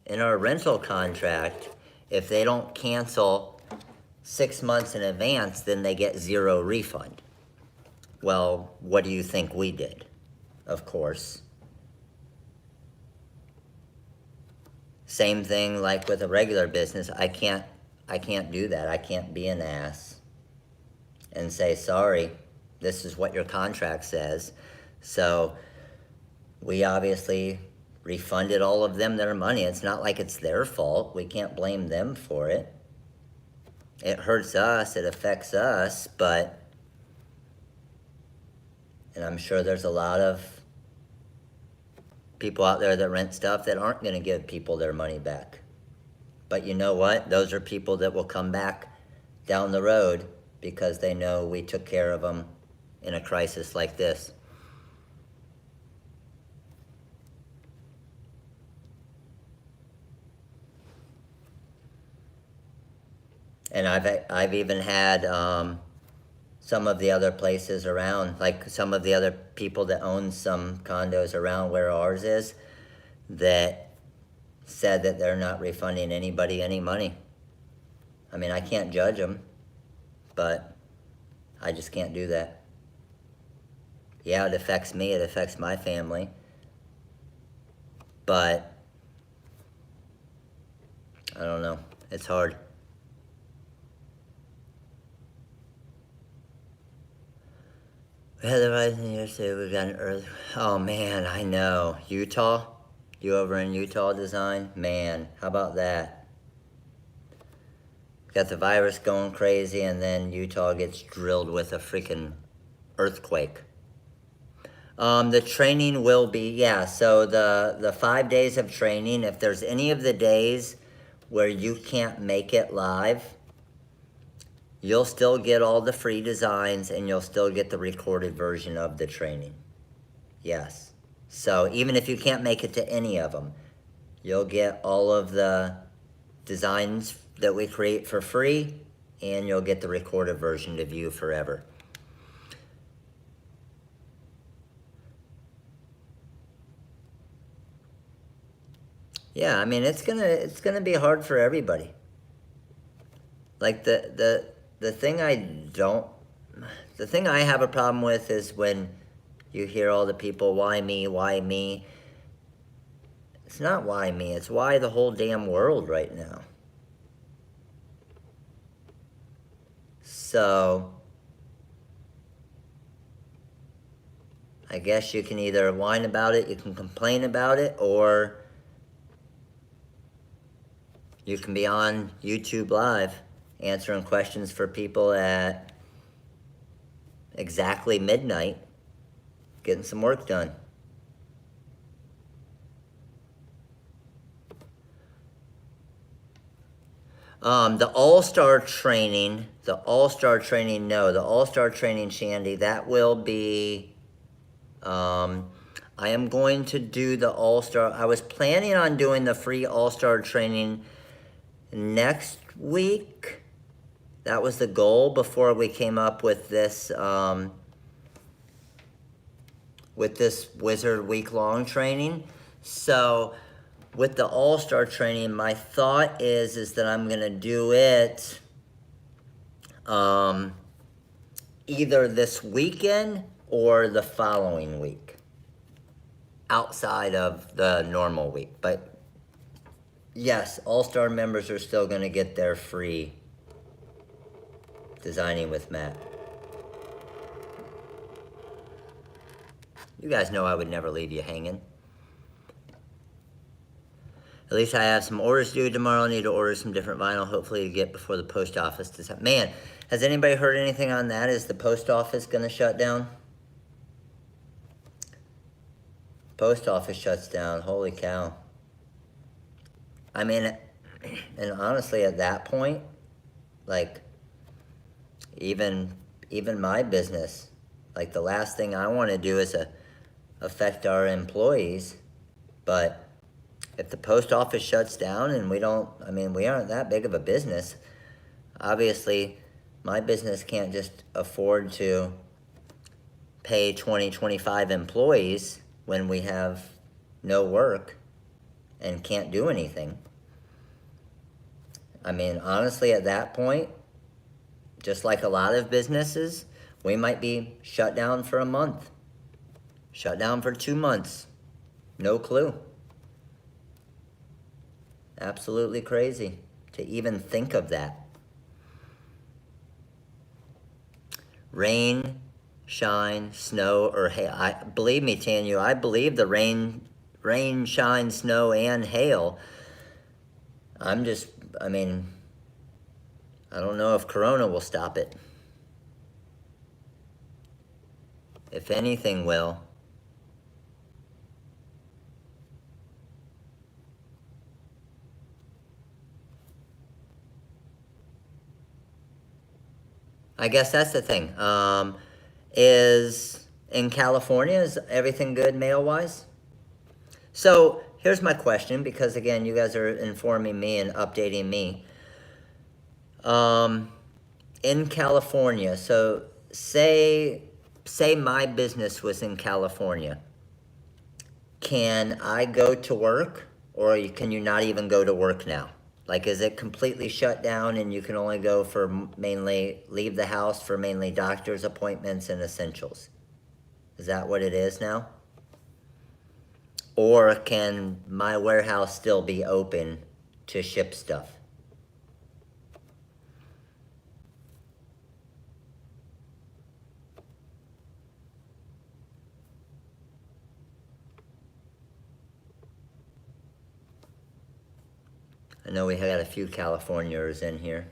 in our rental contract, if they don't cancel 6 months in advance, then they get zero refund. Well, what do you think we did? Of course. Same thing like with a regular business. I can't do that. I can't be an ass and say, sorry, this is what your contract says. So we obviously refunded all of them their money. It's not like it's their fault. We can't blame them for it. It hurts us, it affects us, but, and I'm sure there's a lot of people out there that rent stuff that aren't going to give people their money back. But you know what? Those are people that will come back down the road because they know we took care of them in a crisis like this. And I've even had some of the other places around, like some of the other people that own some condos around where ours is, that said that they're not refunding anybody any money. I mean, I can't judge them, but I just can't do that. Yeah, it affects me, it affects my family, but I don't know, it's hard. We had the rising yesterday, we got an early, oh man, I know. Utah? You over in Utah design? Man, how about that? Got the virus going crazy, and then Utah gets drilled with a freaking earthquake. The training will be, yeah, so the 5 days of training, if there's any of the days where you can't make it live, you'll still get all the free designs and you'll still get the recorded version of the training. Yes. So even if you can't make it to any of them, you'll get all of the designs that we create for free, and you'll get the recorded version to view forever. Yeah, I mean, it's gonna be hard for everybody. Like the thing the thing I have a problem with is when you hear all the people, why me, why me? It's not why me, it's why the whole damn world right now. So I guess you can either whine about it, you can complain about it, or you can be on YouTube Live answering questions for people at exactly midnight, getting some work done. The All-Star training, no, the All-Star training, Shandy, that will be, I am going to do the All-Star, I was planning on doing the free All-Star training next week. That was the goal before we came up with this Wizard week-long training. So with the All-Star training, my thought is that I'm gonna do it either this weekend or the following week, outside of the normal week. But yes, All-Star members are still gonna get their free Designing with Matt. You guys know I would never leave you hanging. At least I have some orders due tomorrow. I need to order some different vinyl, hopefully to get before the post office does. Man, has anybody heard anything on that? Is the post office gonna shut down? Post office shuts down, holy cow. I mean, and honestly at that point, like, even my business, like the last thing I wanna do is affect our employees, but if the post office shuts down and we aren't that big of a business, obviously my business can't just afford to pay 20, 25 employees when we have no work and can't do anything. I mean, honestly, at that point, just like a lot of businesses, we might be shut down for a month, shut down for 2 months, no clue. Absolutely crazy to even think of that. Rain, shine, snow, or hail. Believe me, Tanya, I believe the rain, shine, snow, and hail. I don't know if Corona will stop it. If anything will. I guess that's the thing. Is in California, is everything good mail-wise? So here's my question, because again, you guys are informing me and updating me. In California, so say my business was in California. Can I go to work, or can you not even go to work now? Like, is it completely shut down and you can only go leave the house for mainly doctor's appointments and essentials? Is that what it is now? Or can my warehouse still be open to ship stuff? I know we got a few Californians in here.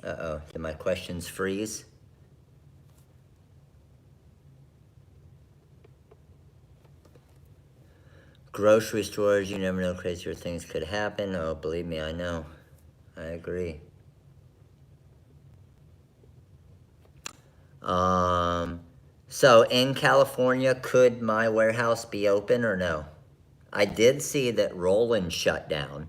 Uh-oh, did my questions freeze? Grocery stores, you never know, crazier things could happen. Oh, believe me, I know. I agree. So in California, could my warehouse be open or no? I did see that Roland shut down.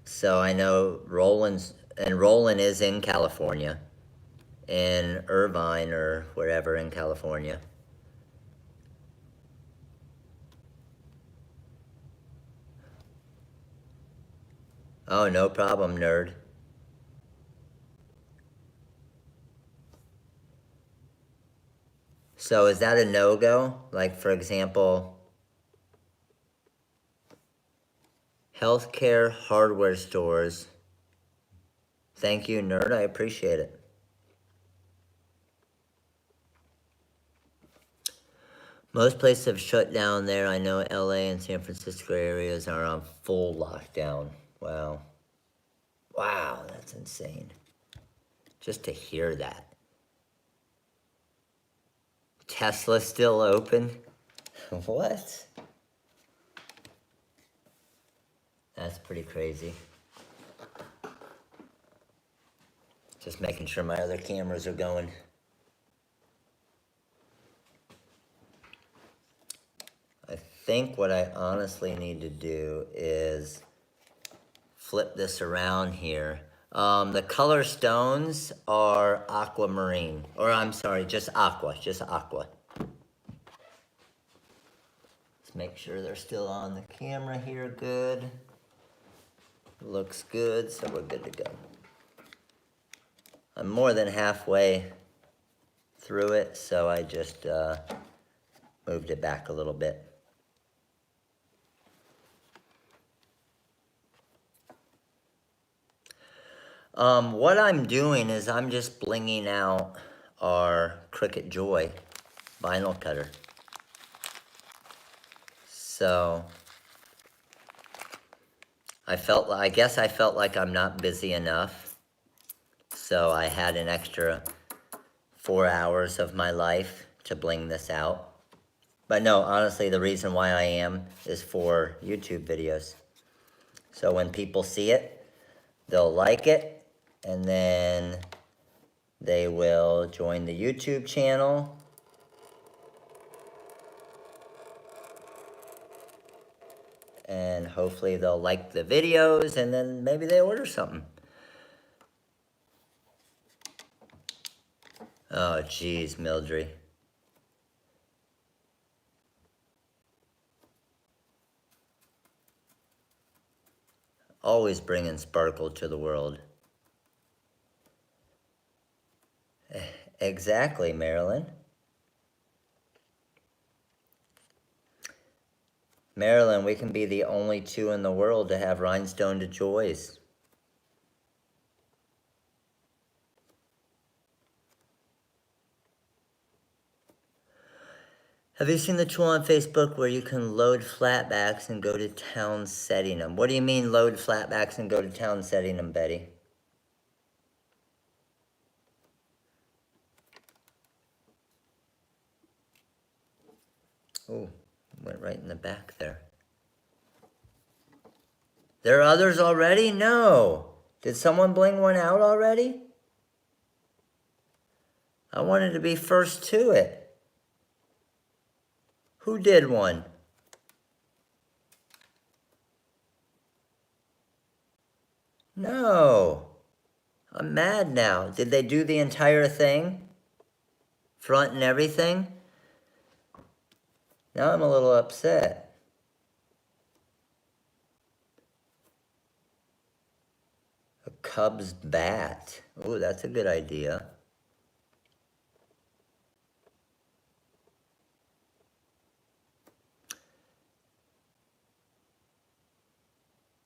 So I know Roland is in California, in Irvine or wherever in California. Oh, no problem, nerd. So is that a no-go? Like, for example, healthcare hardware stores. Thank you, nerd. I appreciate it. Most places have shut down there. I know LA and San Francisco areas are on full lockdown. Wow. Wow, that's insane. Just to hear that. Tesla still open? What? That's pretty crazy. Just making sure my other cameras are going. I think what I honestly need to do is flip this around here. The color stones are aquamarine, or I'm sorry, just aqua. Let's make sure they're still on the camera here good. Looks good, so we're good to go. I'm more than halfway through it, so I just moved it back a little bit. What I'm doing is I'm just blinging out our Cricut Joy vinyl cutter. So I guess I felt like I'm not busy enough. So I had an extra 4 hours of my life to bling this out. But no, honestly, the reason why I am is for YouTube videos. So when people see it, they'll like it, and then they will join the YouTube channel. And hopefully they'll like the videos, and then maybe they order something. Oh, geez, Mildred. Always bringing sparkle to the world. Exactly, Marilyn. Marilyn, we can be the only two in the world to have Rhinestone to Joys. Have you seen the tool on Facebook where you can load flatbacks and go to town setting them? What do you mean load flatbacks and go to town setting them, Betty? Oh, went right in the back there. There are others already? No. Did someone bling one out already? I wanted to be first to it. Who did one? No. I'm mad now. Did they do the entire thing? Front and everything? Now I'm a little upset. A Cubs bat. Ooh, that's a good idea.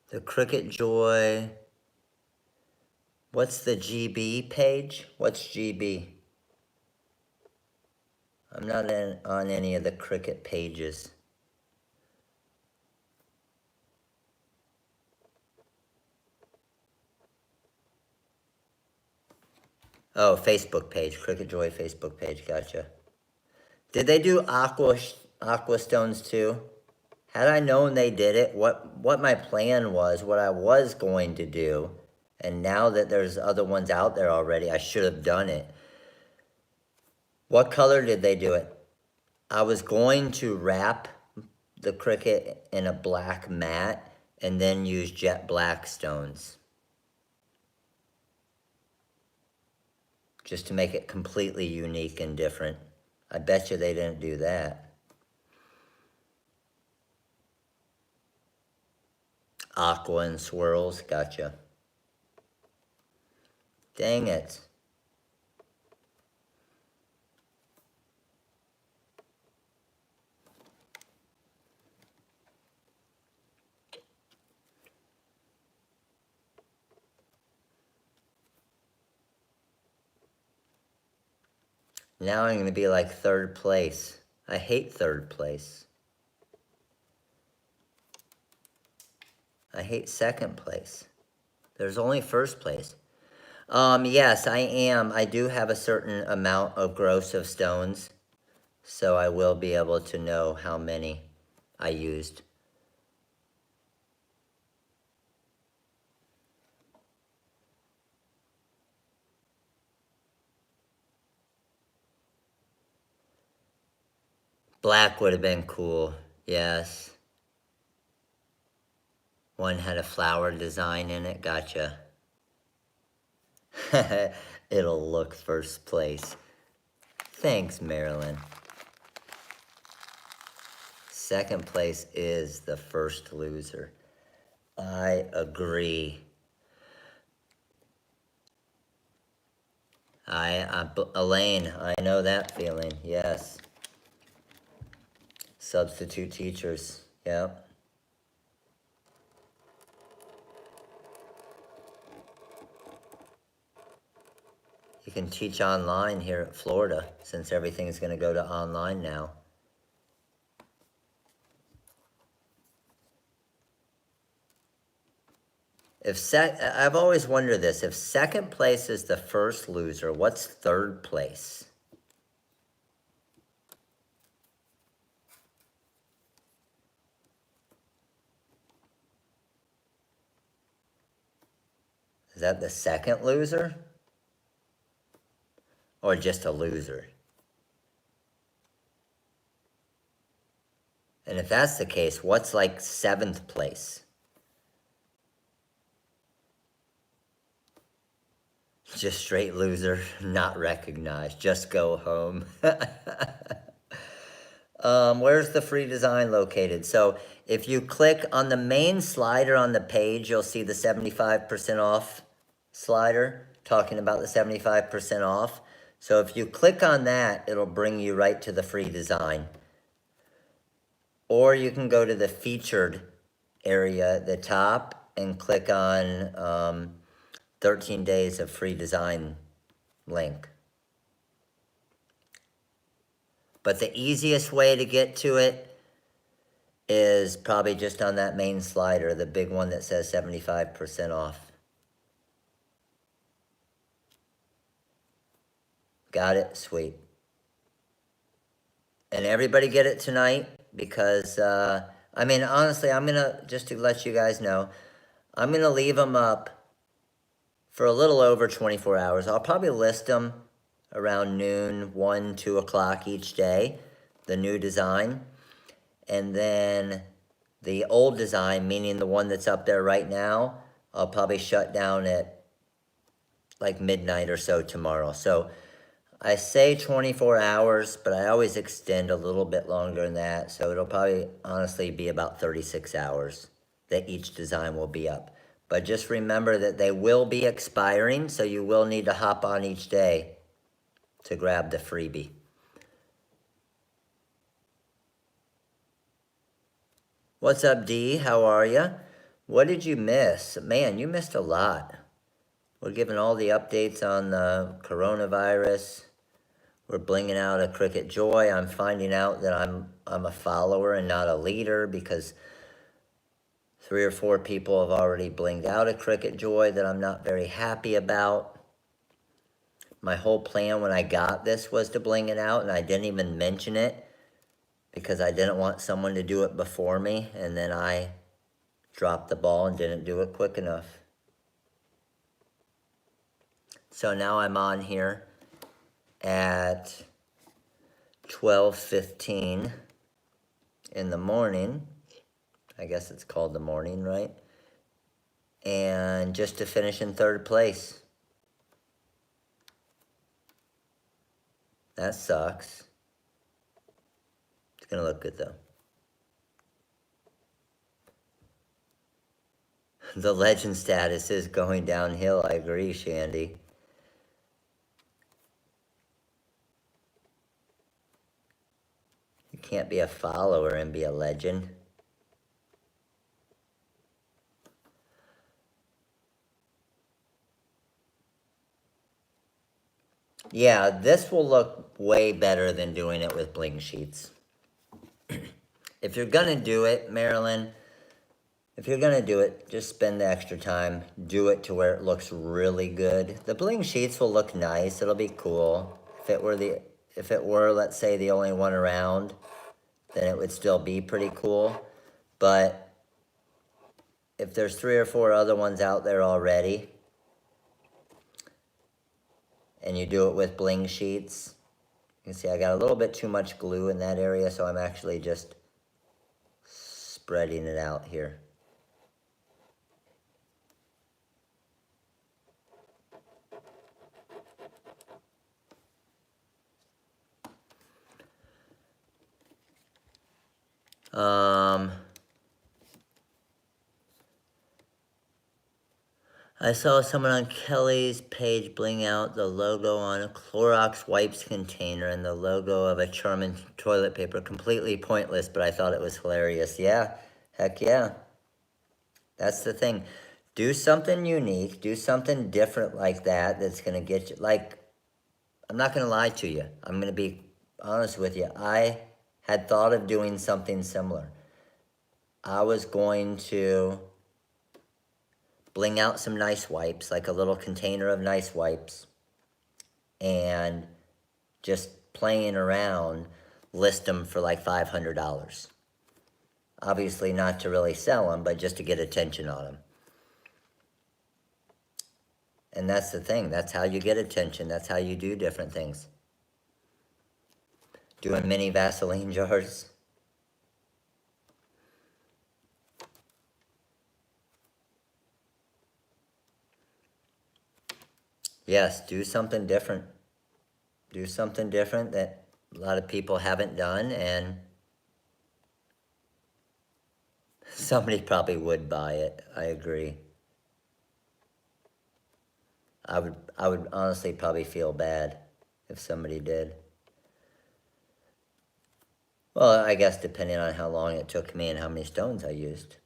The Cricut Joy. What's the GB page? What's GB? I'm not on any of the Cricut pages. Oh, Facebook page, Cricut Joy Facebook page, gotcha. Did they do aqua stones too? Had I known they did it, what my plan was, what I was going to do, and now that there's other ones out there already, I should have done it. What color did they do it? I was going to wrap the Cricut in a black mat and then use jet black stones. Just to make it completely unique and different. I bet you they didn't do that. Aqua and swirls, gotcha. Dang it. Now I'm gonna be like third place. I hate third place. I hate second place. There's only first place. Yes, I am. I do have a certain amount of gross of stones. so I will be able to know how many I used. Black would have been cool, yes. One had a flower design in it, gotcha. It'll look first place. Thanks, Marilyn. Second place is the first loser. I agree. Elaine, I know that feeling, yes. Substitute teachers, yep. You can teach online here at Florida, since everything's gonna go to online now. I've always wondered this, if second place is the first loser, what's third place? Is that the second loser? Or just a loser? And if that's the case, what's like seventh place? Just straight loser, not recognized, just go home. Where's the free design located? So if you click on the main slider on the page, you'll see the 75% off slider, talking about the 75% off. So if you click on that, it'll bring you right to the free design. Or you can go to the featured area at the top and click on 13 days of free design link. But the easiest way to get to it is probably just on that main slider, the big one that says 75% off. Got it? Sweet. And everybody get it tonight, because, I mean, honestly, I'm gonna, just to let you guys know, I'm gonna leave them up for a little over 24 hours. I'll probably list them around noon, 1, 2 o'clock each day, the new design. And then the old design, meaning the one that's up there right now, I'll probably shut down at like midnight or so tomorrow. So I say 24 hours, but I always extend a little bit longer than that. So it'll probably honestly be about 36 hours that each design will be up. But just remember that they will be expiring, so you will need to hop on each day to grab the freebie. What's up, D? How are you? What did you miss? Man, you missed a lot. We're giving all the updates on the coronavirus. We're blinging out a Cricut Joy. I'm finding out that I'm a follower and not a leader, because 3 or 4 people have already blinged out a Cricut Joy that I'm not very happy about. My whole plan when I got this was to bling it out, and I didn't even mention it because I didn't want someone to do it before me, and then I dropped the ball and didn't do it quick enough. So now I'm on here at 12:15 in the morning. I guess it's called the morning, right? And just to finish in 3rd place. That sucks. It's gonna look good though. The legend status is going downhill. I agree, Shandy. You can't be a follower and be a legend. Yeah, this will look way better than doing it with bling sheets. If you're gonna do it, Marilyn, if you're gonna do it, just spend the extra time. Do it to where it looks really good. The bling sheets will look nice. It'll be cool. if it were, let's say, the only one around, then it would still be pretty cool. But if there's 3 or 4 other ones out there already, and you do it with bling sheets, you can see I got a little bit too much glue in that area, so I'm actually just spreading it out here. I saw someone on Kelly's page bling out the logo on a Clorox wipes container and the logo of a Charmin toilet paper. Completely pointless, but I thought it was hilarious. Yeah, heck yeah. That's the thing. Do something unique. Do something different like that that's going to get you... Like, I'm not going to lie to you. I'm going to be honest with you. I had thought of doing something similar. I was going to bling out some nice wipes, like a little container of nice wipes, and just playing around, list them for like $500. Obviously not to really sell them, but just to get attention on them. And that's the thing. That's how you get attention. That's how you do different things. Doing mini Vaseline jars. Yes, do something different. Do something different that a lot of people haven't done, and somebody probably would buy it. I agree. I would honestly probably feel bad if somebody did. Well, I guess depending on how long it took me and how many stones I used.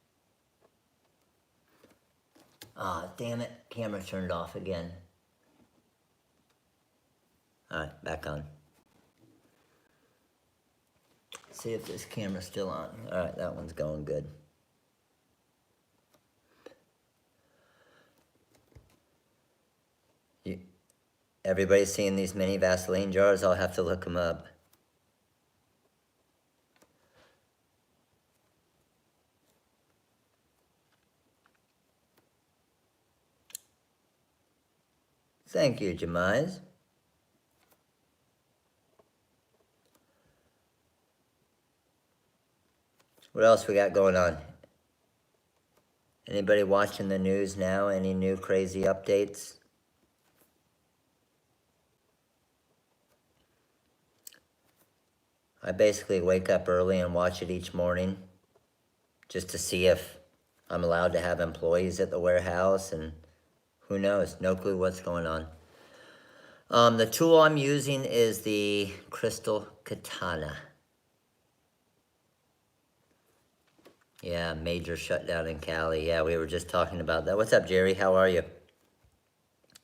Ah, damn it. Camera turned off again. Alright, back on. See if this camera's still on. Alright, that one's going good. Everybody's seeing these mini Vaseline jars? I'll have to look them up. Thank you, Jemize. What else we got going on? Anybody watching the news now? Any new crazy updates? I basically wake up early and watch it each morning just to see if I'm allowed to have employees at the warehouse, and who knows? No clue what's going on. The tool I'm using is the Crystal Katana. Yeah, major shutdown in Cali. Yeah, we were just talking about that. What's up, Jerry? How are you?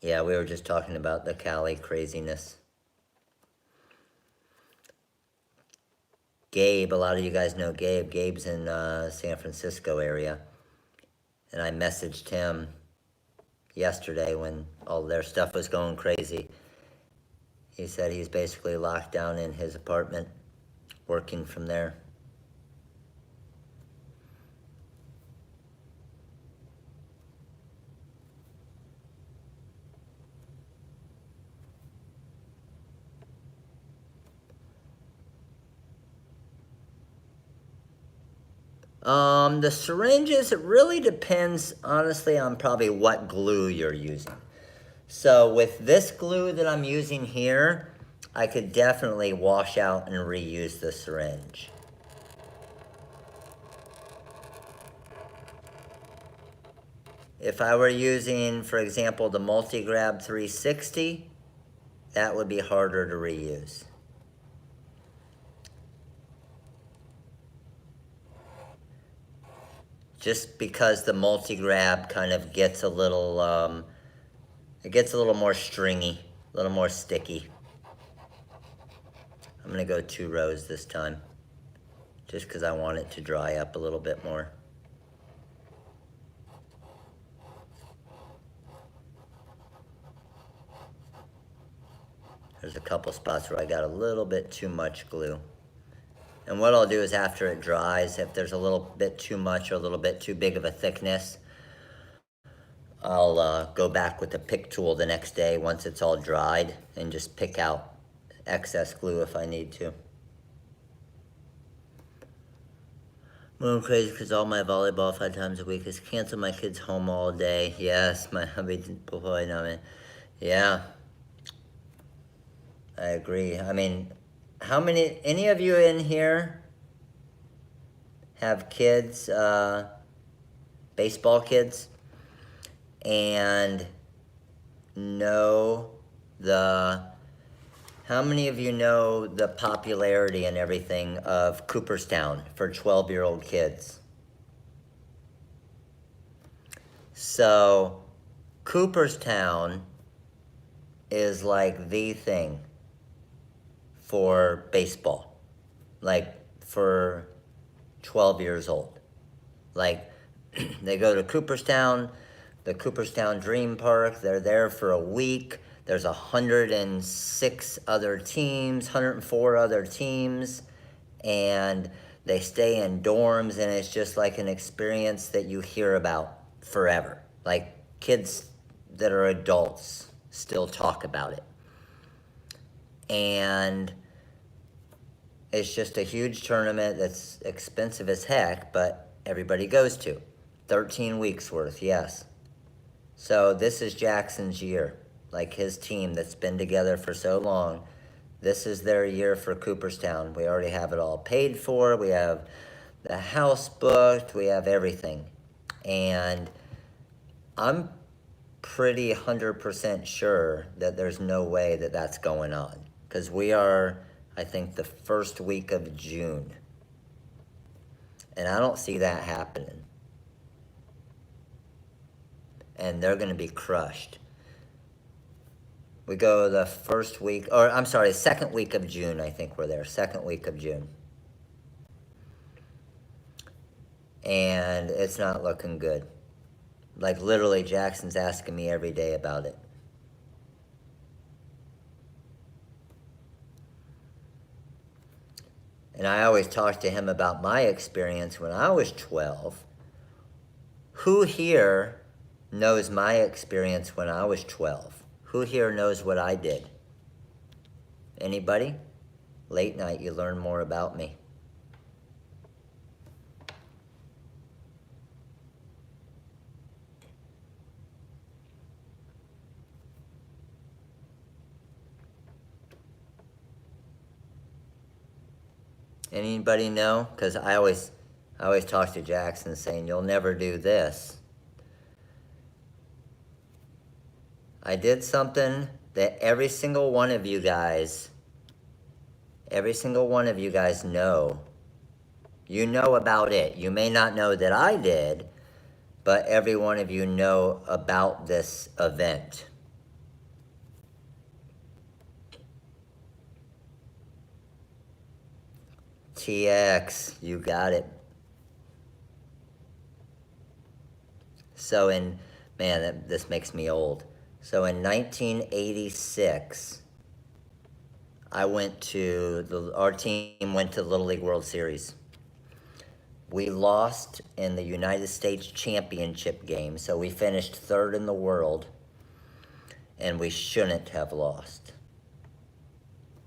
Yeah, we were just talking about the Cali craziness. Gabe, a lot of you guys know Gabe. Gabe's in San Francisco area. And I messaged him yesterday when all their stuff was going crazy. He said he's basically locked down in his apartment, working from there. The syringes, it really depends, honestly, on probably what glue you're using. So with this glue that I'm using here, I could definitely wash out and reuse the syringe. If I were using, for example, the Multi-Grab 360, that would be harder to reuse. Just because the Multi-Grab kind of gets a little, it gets a little more stringy, a little more sticky. I'm gonna go 2 rows this time, just because I want it to dry up a little bit more. There's a couple spots where I got a little bit too much glue. And what I'll do is after it dries, if there's a little bit too much or a little bit too big of a thickness, I'll go back with the pick tool the next day once it's all dried and just pick out excess glue if I need to. I'm going crazy because all my volleyball 5 times a week is cancel my kids home all day. Yes, my hubby, boy, no, man. Yeah, I agree. I mean, any of you in here have kids, baseball kids, and know how many of you know the popularity and everything of Cooperstown for 12-year-old kids? So, Cooperstown is like the thing for baseball, like for 12 years old. Like, they go to Cooperstown, the Cooperstown Dream Park, they're there for a week. There's 106 other teams, 104 other teams, and they stay in dorms, and it's just like an experience that you hear about forever. Like, kids that are adults still talk about it. And it's just a huge tournament that's expensive as heck, but everybody goes to. 13 weeks worth, yes. So this is Jackson's year. Like his team that's been together for so long. This is their year for Cooperstown. We already have it all paid for. We have the house booked. We have everything. And I'm pretty 100% sure that there's no way that that's going on. Because we are, I think, the first week of June. And I don't see that happening. And they're going to be crushed. We go the first week, or I'm sorry, second week of June, I think we're there. Second week of June. And it's not looking good. Like literally, Jackson's asking me every day about it. And I always talk to him about my experience when I was 12. Who here knows my experience when I was 12? Who here knows what I did? Anybody? Late night, you learn more about me. Anybody know? Because I always talk to Jackson saying, you'll never do this. I did something that every single one of you guys know. You know about it. You may not know that I did, but every one of you know about this event. TX, you got it. So this makes me old. So in 1986, our team went to the Little League World Series. We lost in the United States Championship game, so we finished third in the world, and we shouldn't have lost.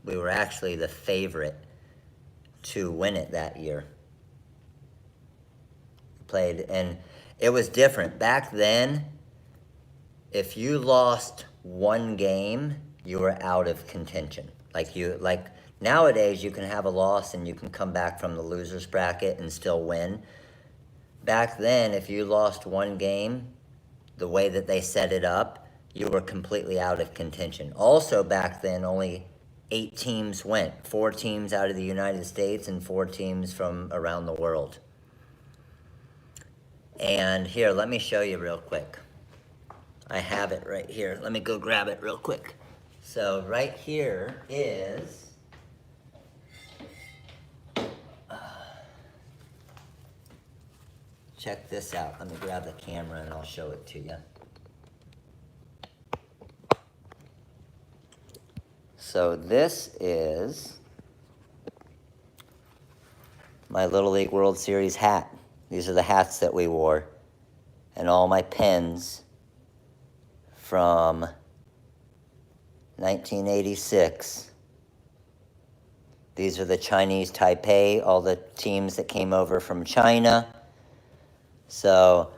We were actually the favorite to win it that year. Played, and it was different. Back then, if you lost one game, you were out of contention. Like nowadays, you can have a loss and you can come back from the loser's bracket and still win. Back then, if you lost one game, the way that they set it up, you were completely out of contention. Also back then, only 8 teams went. 4 teams out of the United States and 4 teams from around the world. And here, let me show you real quick. I have it right here. Let me go grab it real quick. So right here is check this out. Let me grab the camera and I'll show it to you. So this is my Little League World Series hat. These are the hats that we wore. And all my pens from 1986. These are the Chinese Taipei, all the teams that came over from China. So,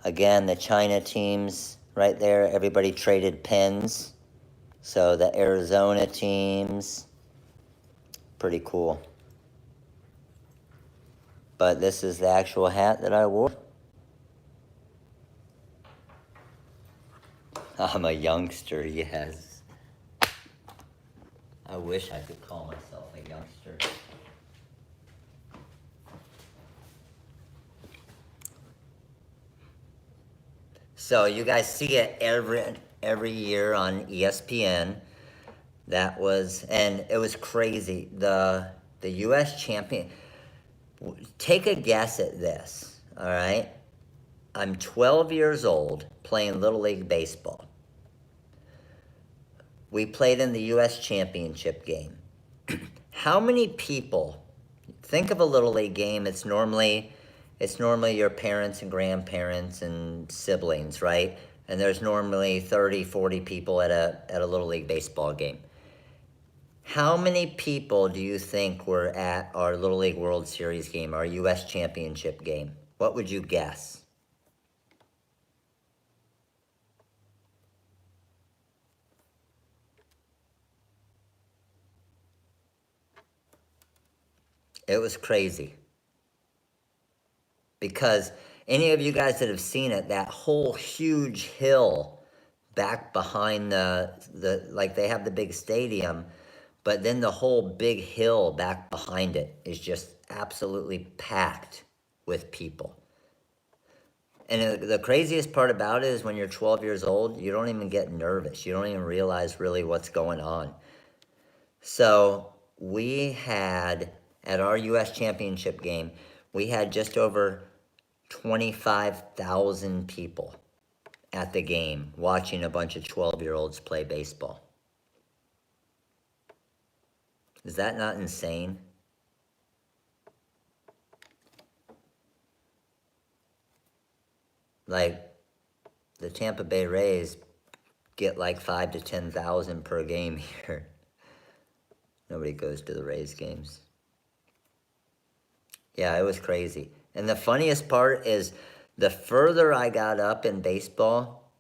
again, the China teams right there, everybody traded pens. So the Arizona teams, pretty cool. But this is the actual hat that I wore. I'm a youngster, yes. I wish I could call myself a youngster. So you guys see it every year on ESPN. That was, and it was crazy. The U.S. champion. Take a guess at this. All right, I'm 12 years old playing Little League baseball. We played in the U.S. championship game. How many people? Think of a Little League game. It's normally your parents and grandparents and siblings, right? And there's normally 30, 40 people at a Little League baseball game. How many people do you think were at our Little League World Series game, our U.S. championship game? What would you guess? It was crazy. Because any of you guys that have seen it, that whole huge hill back behind like they have the big stadium, but then the whole big hill back behind it is just absolutely packed with people. And the craziest part about it is when you're 12 years old, you don't even get nervous. You don't even realize really what's going on. So we had, at our U.S. championship game, we had just over 25,000 people at the game watching a bunch of 12-year-olds play baseball. Is that not insane? Like, the Tampa Bay Rays get like 5,000 to 10,000 per game here. Nobody goes to the Rays games. Yeah, it was crazy. And the funniest part is the further I got up in baseball,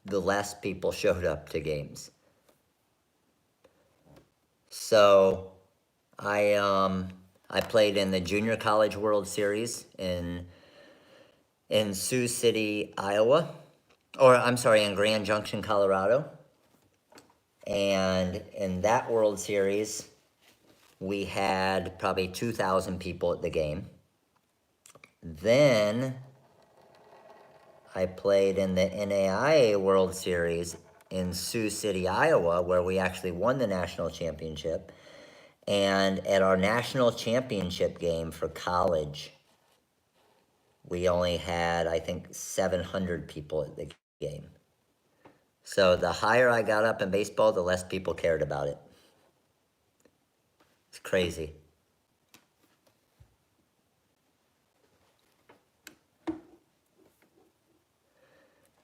the less people showed up to games. So I played in the Junior College World Series in Sioux City, Iowa. Or I'm sorry, in Grand Junction, Colorado. And in that World Series, we had probably 2,000 people at the game. Then I played in the NAIA World Series in Sioux City, Iowa, where we actually won the national championship. And at our national championship game for college, we only had, I think, 700 people at the game. So the higher I got up in baseball, the less people cared about it. It's crazy.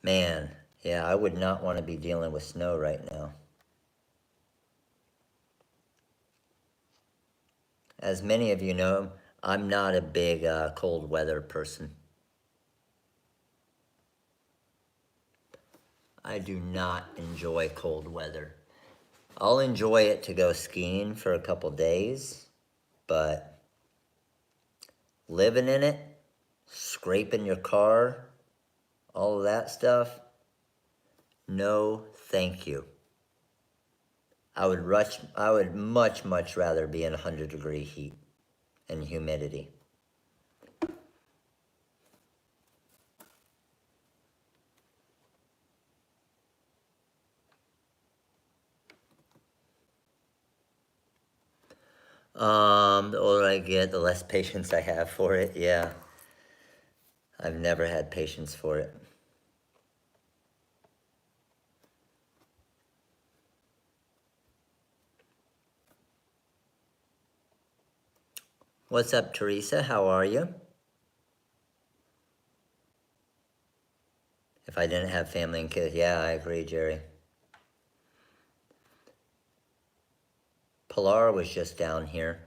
Man, yeah, I would not want to be dealing with snow right now. As many of you know, I'm not a big cold weather person. I do not enjoy cold weather. I'll enjoy it to go skiing for a couple days, but living in it, scraping your car, all of that stuff, no thank you. I would much rather be in 100-degree heat and humidity. The older I get, the less patience I have for it, yeah. I've never had patience for it. What's up, Teresa? How are you? If I didn't have family and kids, yeah, I agree, Jerry. Pilar was just down here.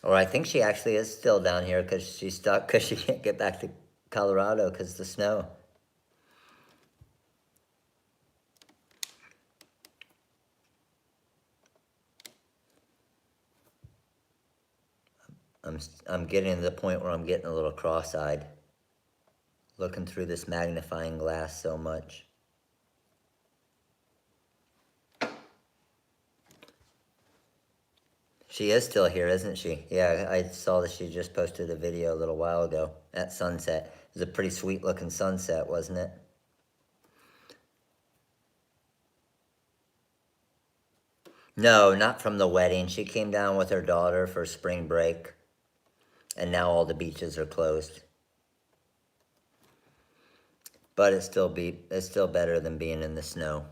Or I think she actually is still down here because she's stuck because she can't get back to Colorado because of the snow. I'm getting to the point where I'm getting a little cross-eyed, looking through this magnifying glass so much. She is still here, isn't she? Yeah, I saw that she just posted a video a little while ago at sunset. It was a pretty sweet looking sunset, wasn't it? No, not from the wedding. She came down with her daughter for spring break, and now all the beaches are closed. But it's still better than being in the snow.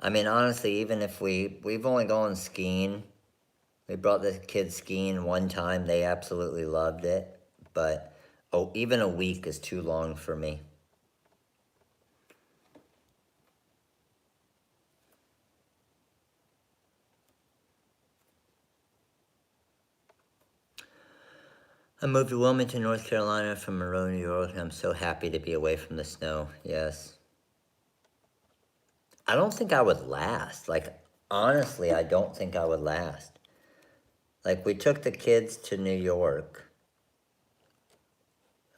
I mean, honestly, even if we've only gone skiing. We brought the kids skiing one time. They absolutely loved it. But even a week is too long for me. I moved to Wilmington, North Carolina from Monroe, New York, and I'm so happy to be away from the snow. Yes. I don't think I would last. Like, honestly, I don't think I would last. Like, we took the kids to New York.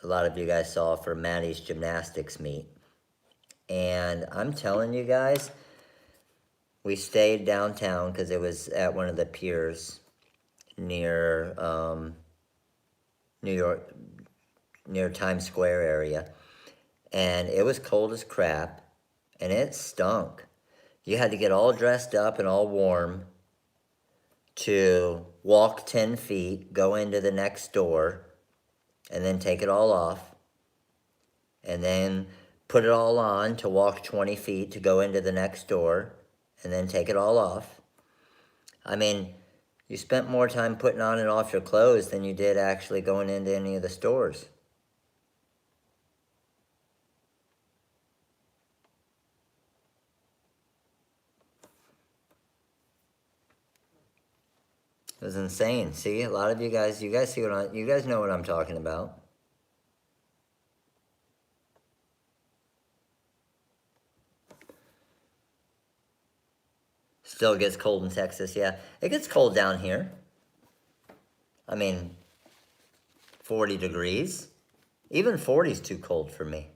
A lot of you guys saw for Maddie's gymnastics meet. And I'm telling you guys, we stayed downtown because it was at one of the piers near New York, near Times Square area. And it was cold as crap, and it stunk. You had to get all dressed up and all warm to walk 10 feet, go into the next door, and then take it all off, and then put it all on to walk 20 feet to go into the next door, and then take it all off. I mean, you spent more time putting on and off your clothes than you did actually going into any of the stores. It was insane. See, a lot of you guys see you guys know what I'm talking about. Still gets cold in Texas, yeah. It gets cold down here. I mean, 40 degrees. Even 40 is too cold for me.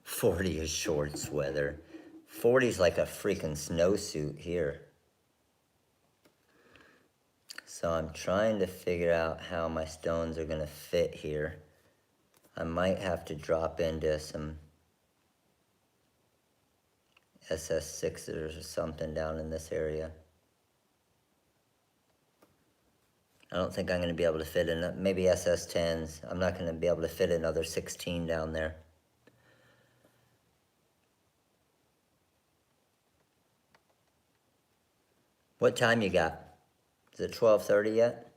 '40 is shorts weather. 40 is like a freaking snowsuit here. So I'm trying to figure out how my stones are gonna fit here. I might have to drop into some SS6s or something down in this area. I don't think I'm gonna be able to fit in, maybe SS10s. I'm not gonna be able to fit another 16 down there. What time you got? Is it 12:30 yet?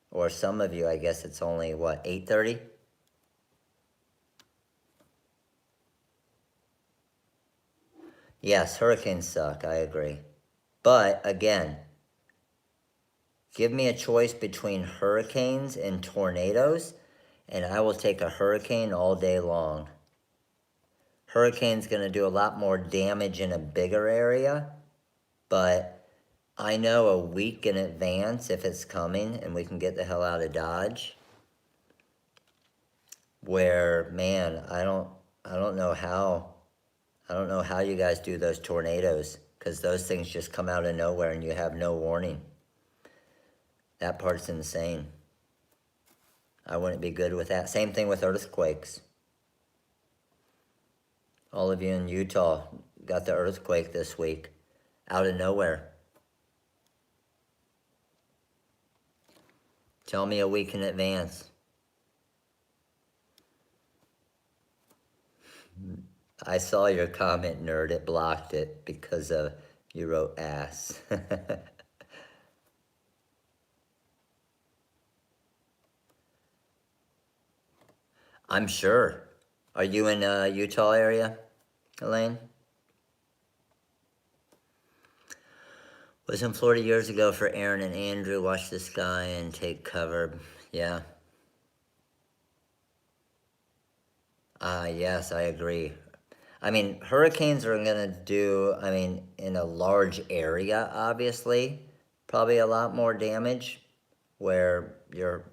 Or some of you, I guess it's only, what, 8:30? Yes, hurricanes suck, I agree. But, again, give me a choice between hurricanes and tornadoes, and I will take a hurricane all day long. Hurricane's going to do a lot more damage in a bigger area, but I know a week in advance if it's coming and we can get the hell out of Dodge. Where, man, I don't know how you guys do those tornadoes, because those things just come out of nowhere and you have no warning. That part's insane. I wouldn't be good with that. Same thing with earthquakes. All of you in Utah got the earthquake this week, out of nowhere. Tell me a week in advance. I saw your comment, nerd. It blocked it because you wrote ass. I'm sure. Are you in Utah area, Elaine? Was in Florida years ago for Aaron and Andrew. Watch the sky and take cover. Yeah. Yes, I agree. I mean, hurricanes are gonna do, I mean, in a large area, obviously, probably a lot more damage, where your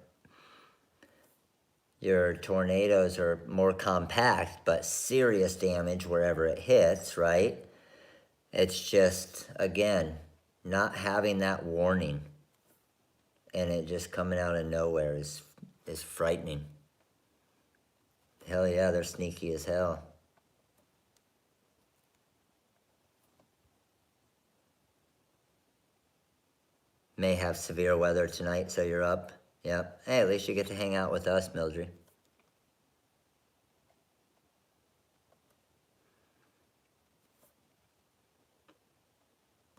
tornadoes are more compact, but serious damage wherever it hits, right? It's just, again, not having that warning and it just coming out of nowhere is frightening. Hell yeah, they're sneaky as hell. May have severe weather tonight, so you're up. Yep. Hey, at least you get to hang out with us, Mildred.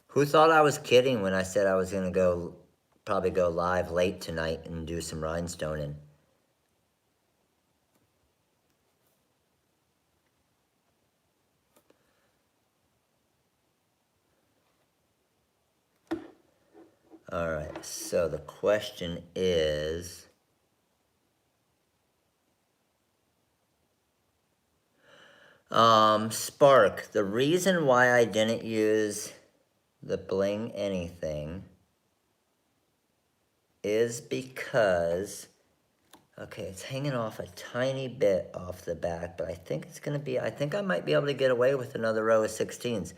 Who thought I was kidding when I said I was gonna probably go live late tonight and do some rhinestoning? All right, so the question is, Spark, the reason why I didn't use the bling anything is because, okay, it's hanging off a tiny bit off the back, but I think it's gonna be, I think I might be able to get away with another row of 16s.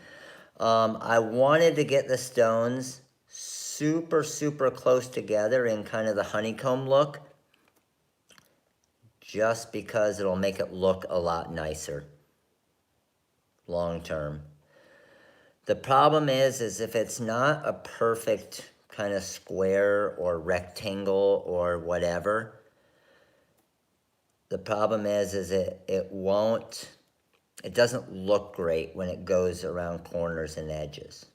I wanted to get the stones super, super close together in kind of the honeycomb look, just because it'll make it look a lot nicer long term. The problem is if it's not a perfect kind of square or rectangle or whatever, the problem is it doesn't look great when it goes around corners and edges.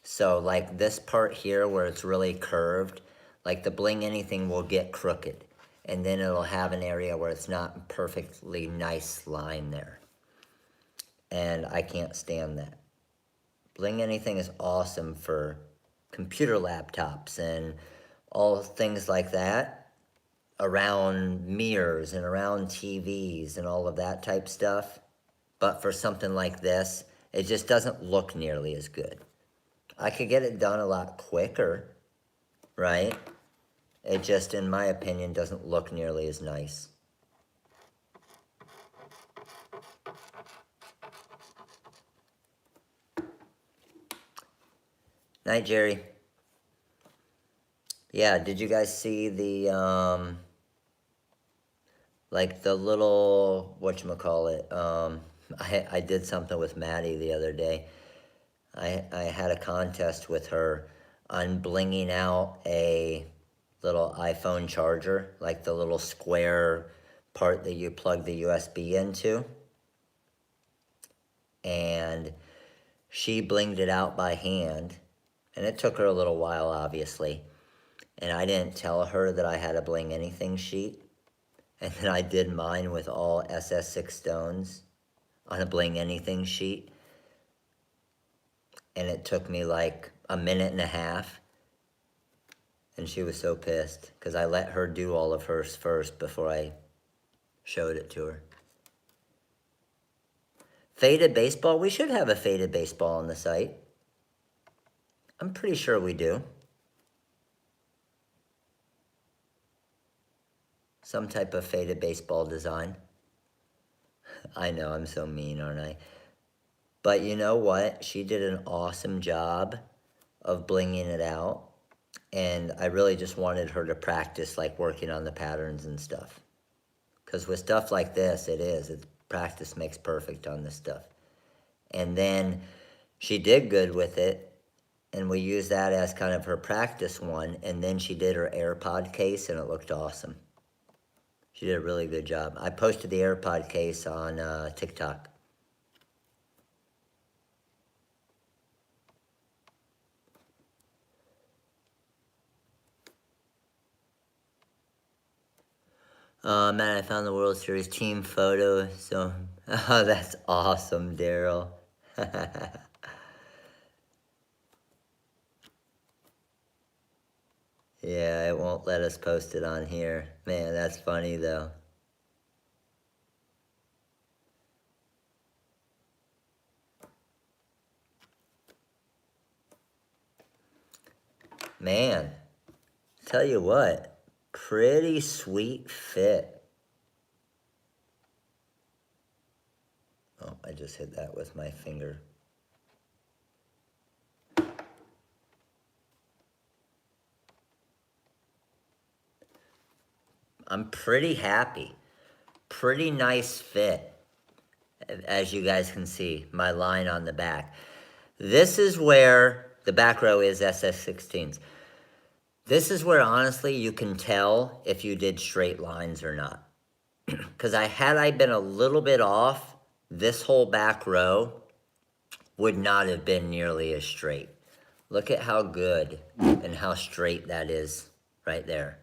So like this part here where it's really curved, like the bling anything will get crooked, and then it'll have an area where it's not perfectly nice line there. And I can't stand that. Bling anything is awesome for computer laptops and all things like that, around mirrors and around TVs and all of that type stuff. But for something like this, it just doesn't look nearly as good. I could get it done a lot quicker, right? It just, in my opinion, doesn't look nearly as nice. Night, Jerry. Yeah, did you guys see the, like the little, whatchamacallit, I did something with Maddie the other day. I had a contest with her on blinging out a little iPhone charger, like the little square part that you plug the USB into. And she blinged it out by hand. And it took her a little while, obviously. And I didn't tell her that I had a bling anything sheet. And then I did mine with all SS6 stones on a bling anything sheet. And it took me like a minute and a half. And she was so pissed because I let her do all of hers first before I showed it to her. Faded baseball? We should have a faded baseball on the site. I'm pretty sure we do. Some type of faded baseball design. I know, I'm so mean, aren't I? But you know what? She did an awesome job of blinging it out. And I really just wanted her to practice like working on the patterns and stuff. Because with stuff like this, practice makes perfect on this stuff. And then she did good with it, and we used that as kind of her practice one, and then she did her AirPod case, and it looked awesome. She did a really good job. I posted the AirPod case on TikTok. Man, I found the World Series team photo, so, oh, that's awesome, Daryl. Yeah, it won't let us post it on here. Man, that's funny, though. Man, tell you what, pretty sweet fit. Oh, I just hit that with my finger. I'm pretty happy. Pretty nice fit, as you guys can see, my line on the back. This is where the back row is SS16s. This is where, honestly, you can tell if you did straight lines or not. Because had I been a little bit off, this whole back row would not have been nearly as straight. Look at how good and how straight that is right there.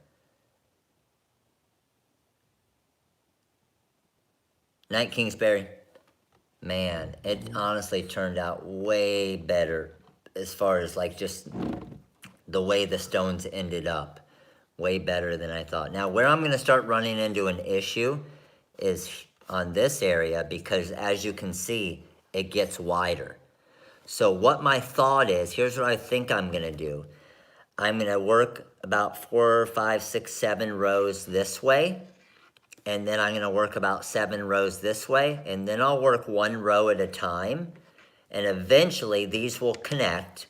Night Kingsbury. Man, it honestly turned out way better as far as like just the way the stones ended up. Way better than I thought. Now, where I'm going to start running into an issue is on this area, because as you can see, it gets wider. So what my thought is, here's what I think I'm going to do. I'm going to work about 4, 5, 6, 7 rows this way. And then I'm going to work about 7 rows this way. And then I'll work 1 row at a time. And eventually these will connect.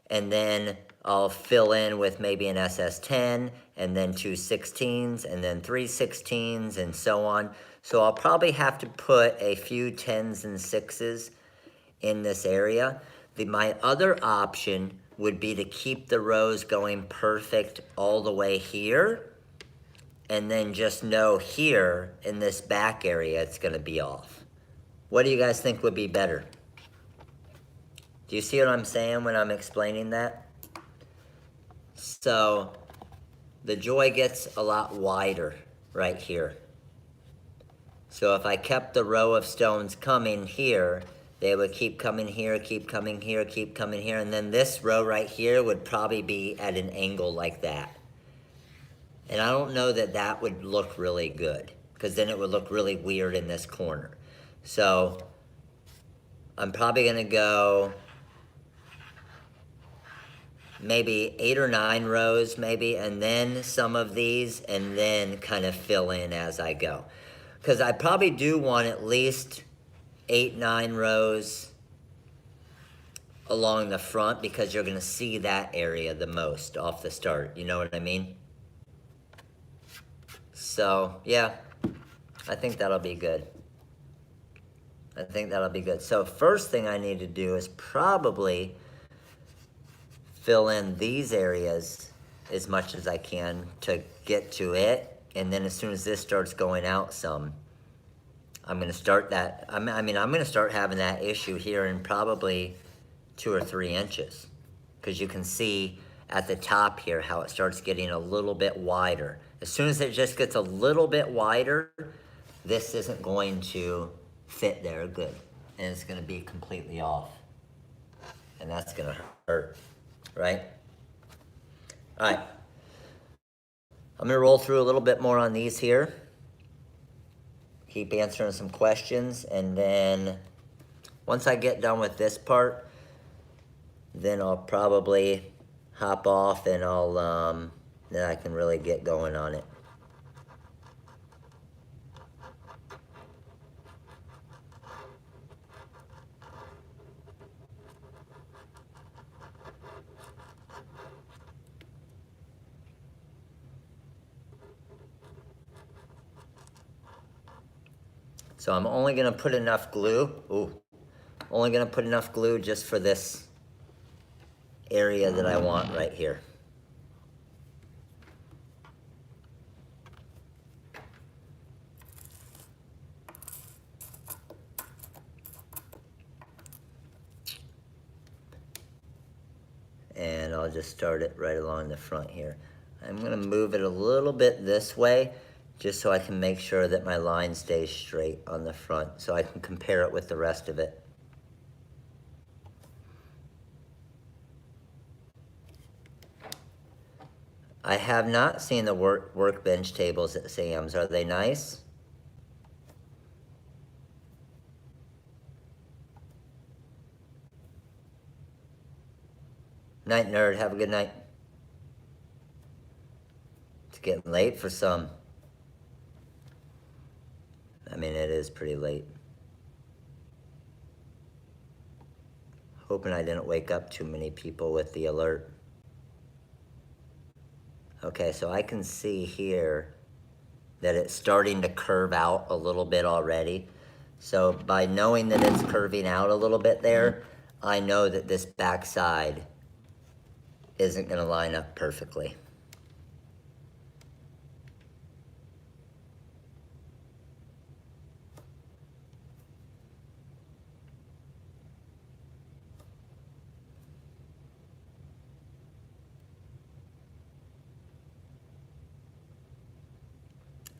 And then I'll fill in with maybe an SS10 and then 2 16s and then 3 16s and so on. So I'll probably have to put a few 10s and 6s in this area. My other option would be to keep the rows going perfect all the way here, and then just know here in this back area it's going to be off. What do you guys think would be better? Do you see what I'm saying when I'm explaining that? So the joy gets a lot wider right here. So if I kept the row of stones coming here, they would keep coming here, keep coming here, keep coming here, and then this row right here would probably be at an angle like that. And I don't know that that would look really good, because then it would look really weird in this corner. So I'm probably gonna go maybe 8 or 9 rows maybe, and then some of these, and then kind of fill in as I go. Because I probably do want at least 8, 9 rows along the front, because you're gonna see that area the most off the start. You know what I mean? So yeah, I think that'll be good. I think that'll be good. So first thing I need to do is probably fill in these areas as much as I can to get to it. And then as soon as this starts going out some, I'm gonna start that. I'm gonna start having that issue here in probably 2 or 3 inches. Because you can see at the top here how it starts getting a little bit wider. As soon as it just gets a little bit wider, this isn't going to fit there good. And it's gonna be completely off. And that's gonna hurt, right? All right. I'm gonna roll through a little bit more on these here. Keep answering some questions, and then once I get done with this part, then I'll probably hop off and then I can really get going on it. So I'm only gonna put enough glue. Ooh, only gonna put enough glue just for this area that I want right here. And I'll just start it right along the front here. I'm gonna move it a little bit this way just so I can make sure that my line stays straight on the front so I can compare it with the rest of it. I have not seen the workbench tables at Sam's. Are they nice? Night, nerd. Have a good night. It's getting late for some. I mean, it is pretty late. Hoping I didn't wake up too many people with the alert. Okay, so I can see here that it's starting to curve out a little bit already. So by knowing that it's curving out a little bit there, I know that this back side isn't gonna line up perfectly.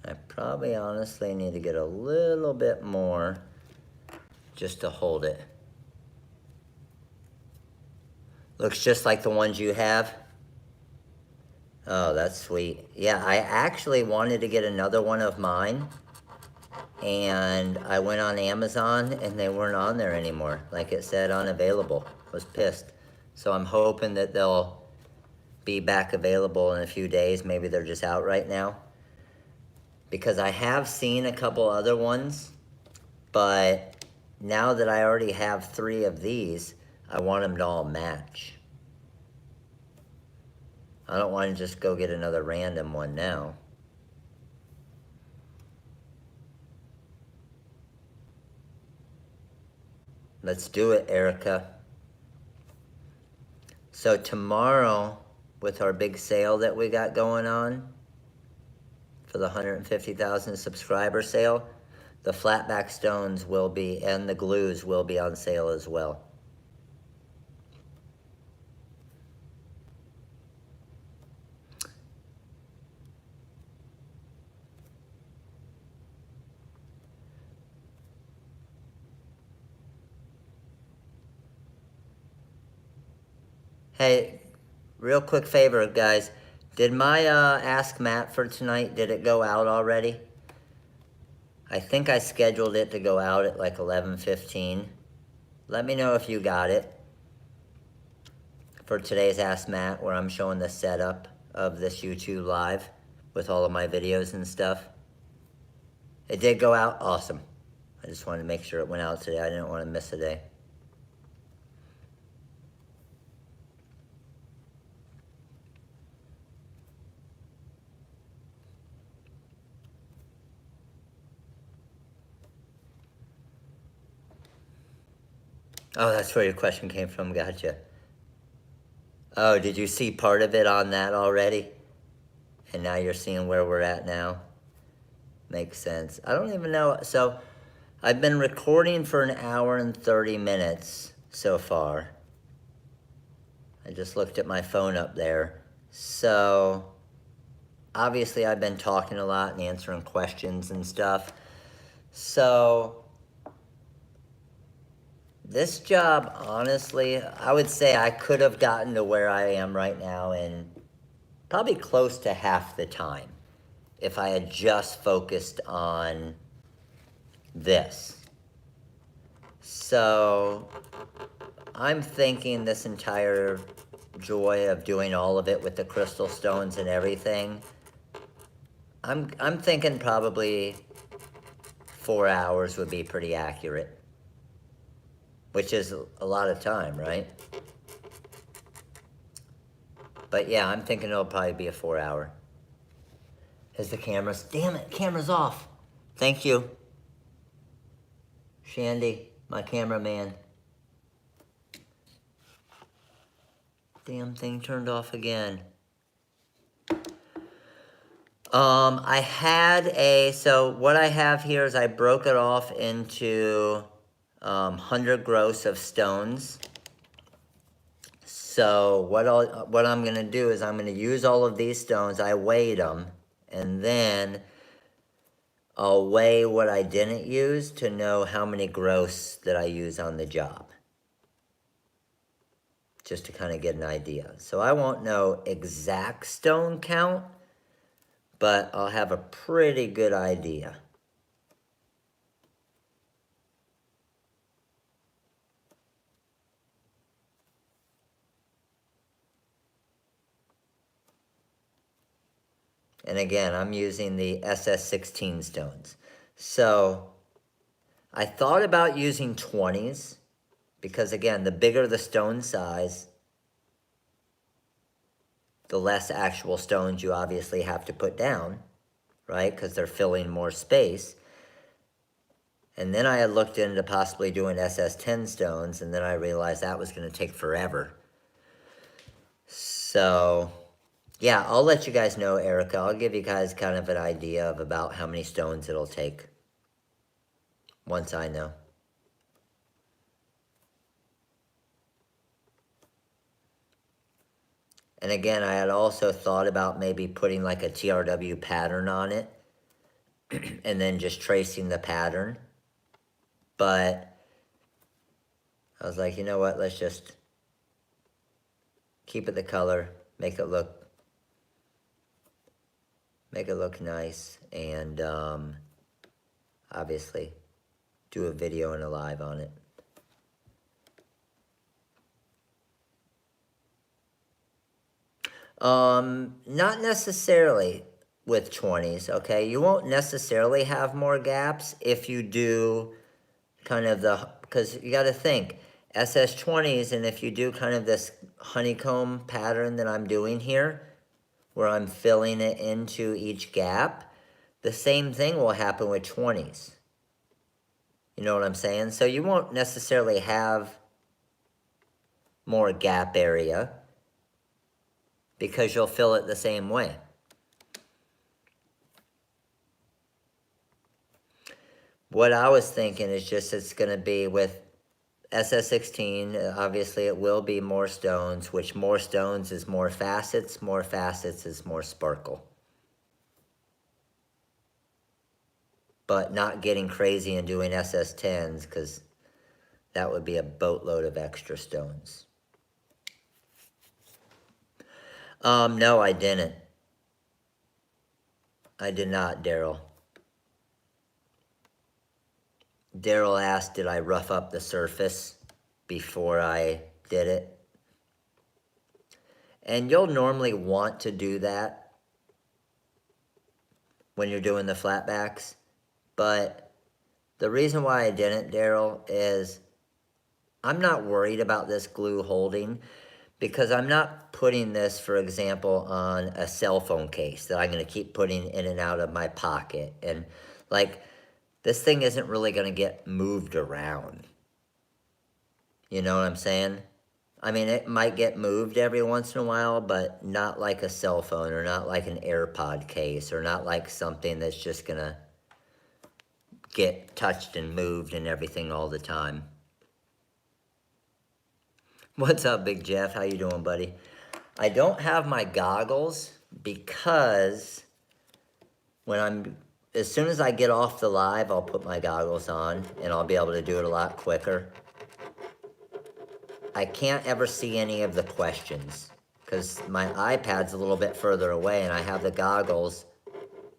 I probably honestly need to get a little bit more just to hold it. Looks just like the ones you have. Oh, that's sweet. Yeah, I actually wanted to get another one of mine, and I went on Amazon and they weren't on there anymore. Like it said, unavailable. I was pissed. So I'm hoping that they'll be back available in a few days. Maybe they're just out right now. Because I have seen a couple other ones, but now that I already have 3 of these, I want them to all match. I don't want to just go get another random one now. Let's do it, Erica. So tomorrow, with our big sale that we got going on, for the 150,000 subscriber sale, the flatback stones will be, and the glues will be on sale as well. Hey, real quick favor, guys. Did my Ask Matt for tonight, did it go out already? I think I scheduled it to go out at like 11:15. Let me know if you got it for today's Ask Matt, where I'm showing the setup of this YouTube live with all of my videos and stuff. It did go out? Awesome. I just wanted to make sure it went out today. I didn't want to miss a day. Oh, that's where your question came from. Gotcha. Oh, did you see part of it on that already? And now you're seeing where we're at now? Makes sense. I don't even know. So I've been recording for 1 hour and 30 minutes so far. I just looked at my phone up there. So obviously I've been talking a lot and answering questions and stuff. So this job, honestly, I would say I could have gotten to where I am right now in probably close to half the time if I had just focused on this. So I'm thinking this entire joy of doing all of it with the crystal stones and everything, I'm thinking probably 4 hours would be pretty accurate. Which is a lot of time, right? But yeah, I'm thinking it'll probably be a 4 hour. Is the camera, damn it, camera's off. Thank you. Shandy, my cameraman. Damn thing turned off again. So what I have here is I broke it off into 100 gross of stones. So what I'm gonna do is I'm gonna use all of these stones. I weighed them, and then I'll weigh what I didn't use to know how many gross that I use on the job. Just to kind of get an idea. So I won't know exact stone count, but I'll have a pretty good idea. And again, I'm using the SS16 stones. So I thought about using 20s because again, the bigger the stone size, the less actual stones you obviously have to put down, right? Because they're filling more space. And then I had looked into possibly doing SS10 stones, and then I realized that was going to take forever. So yeah, I'll let you guys know, Erica. I'll give you guys kind of an idea of about how many stones it'll take once I know. And again, I had also thought about maybe putting like a TRW pattern on it and then just tracing the pattern. But I was like, you know what? Let's just keep it the color, make it look nice, and obviously do a video and a live on it. Not necessarily with 20s, okay? You won't necessarily have more gaps if you do kind of because you got to think, SS20s, and if you do kind of this honeycomb pattern that I'm doing here, where I'm filling it into each gap, the same thing will happen with 20s. You know what I'm saying? So you won't necessarily have more gap area because you'll fill it the same way. What I was thinking is just it's going to be with SS16, obviously it will be more stones, which more stones is more facets is more sparkle. But not getting crazy and doing SS10s because that would be a boatload of extra stones. No, I didn't. I did not, Daryl. Daryl asked, did I rough up the surface before I did it? And you'll normally want to do that when you're doing the flatbacks. But the reason why I didn't, Daryl, is I'm not worried about this glue holding because I'm not putting this, for example, on a cell phone case that I'm going to keep putting in and out of my pocket. And like, this thing isn't really going to get moved around. You know what I'm saying? I mean, it might get moved every once in a while, but not like a cell phone or not like an AirPod case or not like something that's just going to get touched and moved and everything all the time. What's up, Big Jeff? How you doing, buddy? I don't have my goggles because as soon as I get off the live, I'll put my goggles on and I'll be able to do it a lot quicker. I can't ever see any of the questions because my iPad's a little bit further away and I have the goggles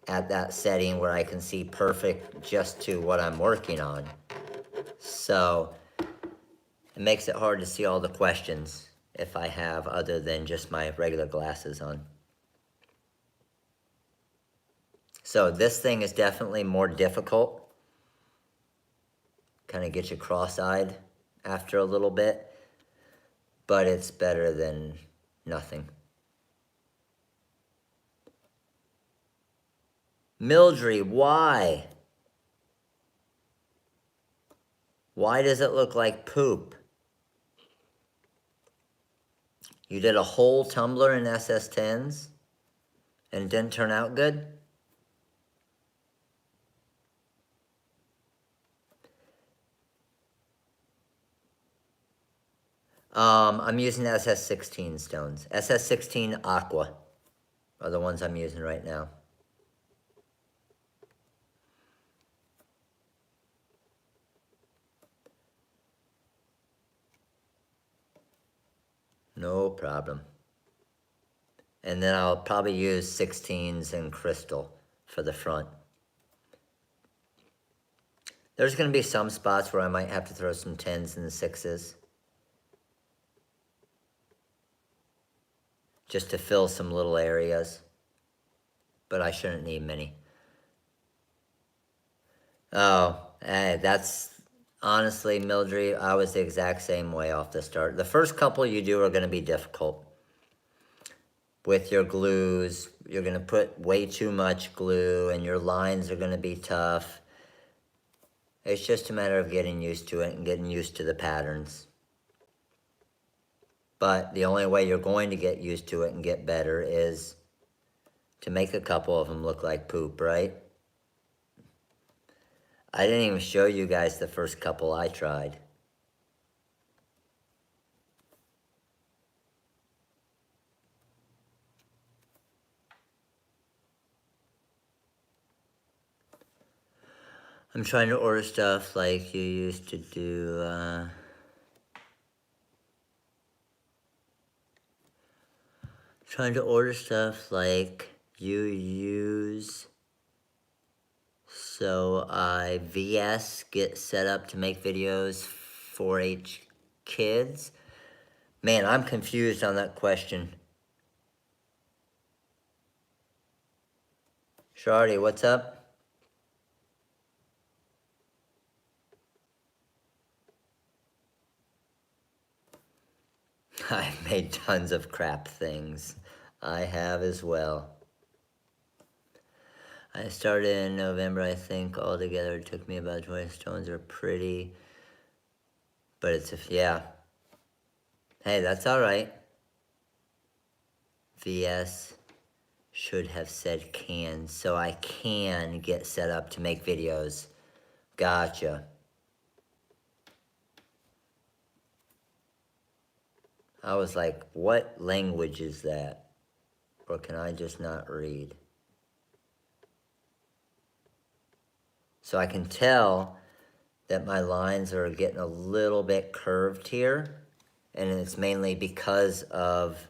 at that setting where I can see perfect just to what I'm working on. So it makes it hard to see all the questions if I have other than just my regular glasses on. So this thing is definitely more difficult. Kind of gets you cross-eyed after a little bit, but it's better than nothing. Mildred, why? Why does it look like poop? You did a whole tumbler in SS10s and it didn't turn out good? I'm using SS16 stones. SS16 Aqua are the ones I'm using right now. No problem. And then I'll probably use 16s and crystal for the front. There's going to be some spots where I might have to throw some 10s and 6s. Just to fill some little areas. But I shouldn't need many. Oh, hey, that's honestly, Mildred, I was the exact same way off the start. The first couple you do are going to be difficult. With your glues, you're going to put way too much glue and your lines are going to be tough. It's just a matter of getting used to it and getting used to the patterns. But the only way you're going to get used to it and get better is to make a couple of them look like poop, right? I didn't even show you guys the first couple I tried. I'm trying to order stuff like you used to do, trying to order stuff like you use, so I VS get set up to make videos 4-H kids. Man, I'm confused on that question. Shardy, what's up? I've made tons of crap things. I have as well. I started in November, I think. Altogether, it took me about 20 stones. Are pretty, but it's, yeah. Hey, that's all right. VS should have said can, so I can get set up to make videos. Gotcha. I was like, what language is that? Or can I just not read? So I can tell that my lines are getting a little bit curved here, and it's mainly because of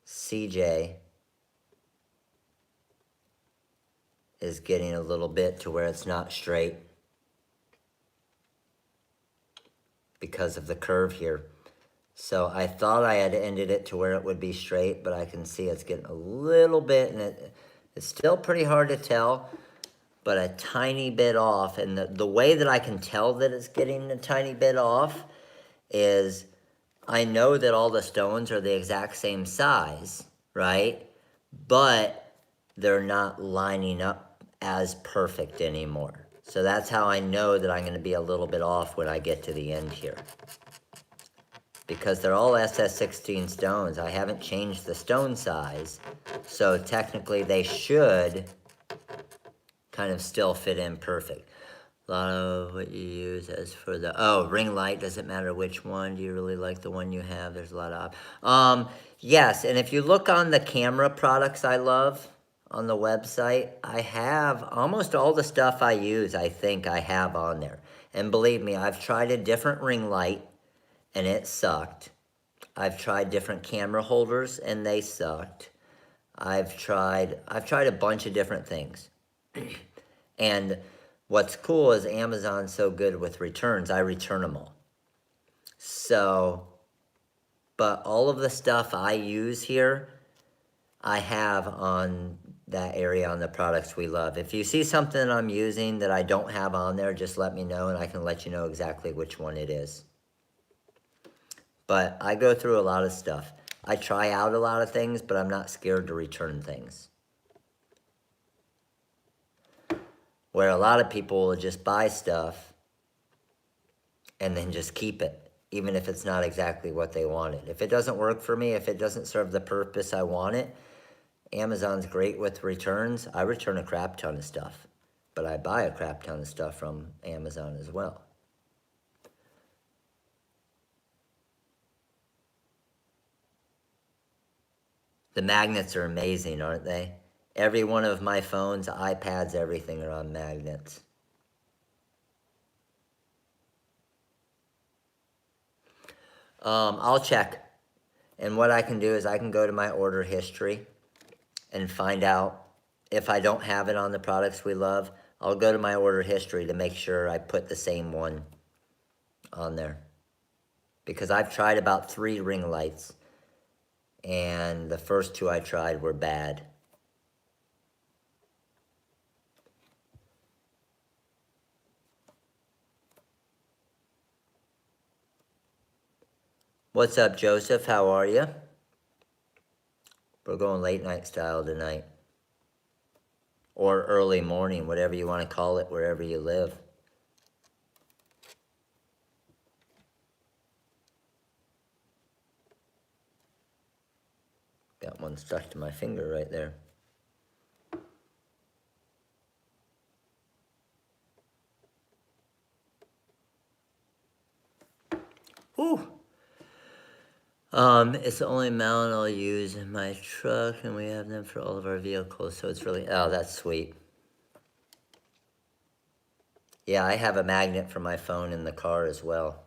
CJ is getting a little bit to where it's not straight because of the curve here. So I thought I had ended it to where it would be straight, but I can see it's getting a little bit, and it's still pretty hard to tell, but a tiny bit off. And the way that I can tell that it's getting a tiny bit off is I know that all the stones are the exact same size, right? But they're not lining up as perfect anymore. So that's how I know that I'm going to be a little bit off when I get to the end here. Because they're all SS16 stones. I haven't changed the stone size. So technically they should kind of still fit in perfect. A lot of what you use as for the, oh, ring light, doesn't matter which one. Do you really like the one you have? There's a lot of, yes, and if you look on the camera products I love on the website, I have almost all the stuff I use, I think I have on there. And believe me, I've tried a different ring light and it sucked. I've tried different camera holders and they sucked. I've tried a bunch of different things. And what's cool is Amazon's so good with returns, I return them all. So, but all of the stuff I use here, I have on that area on the products we love. If you see something I'm using that I don't have on there, just let me know and I can let you know exactly which one it is. But I go through a lot of stuff. I try out a lot of things, but I'm not scared to return things. Where a lot of people will just buy stuff and then just keep it, even if it's not exactly what they wanted. If it doesn't work for me, if it doesn't serve the purpose I want it, Amazon's great with returns. I return a crap ton of stuff, but I buy a crap ton of stuff from Amazon as well. The magnets are amazing, aren't they? Every one of my phones, iPads, everything are on magnets. I'll check. And what I can do is I can go to my order history and find out if I don't have it on the products we love. I'll go to my order history to make sure I put the same one on there. Because I've tried about 3 ring lights, and the first 2 I tried were bad. What's up, Joseph? How are you? We're going late night style tonight. Or early morning, whatever you want to call it, wherever you live. Got one stuck to my finger right there. Whew. It's the only mount I'll use in my truck, and we have them for all of our vehicles, so it's really, oh, that's sweet. Yeah, I have a magnet for my phone in the car as well.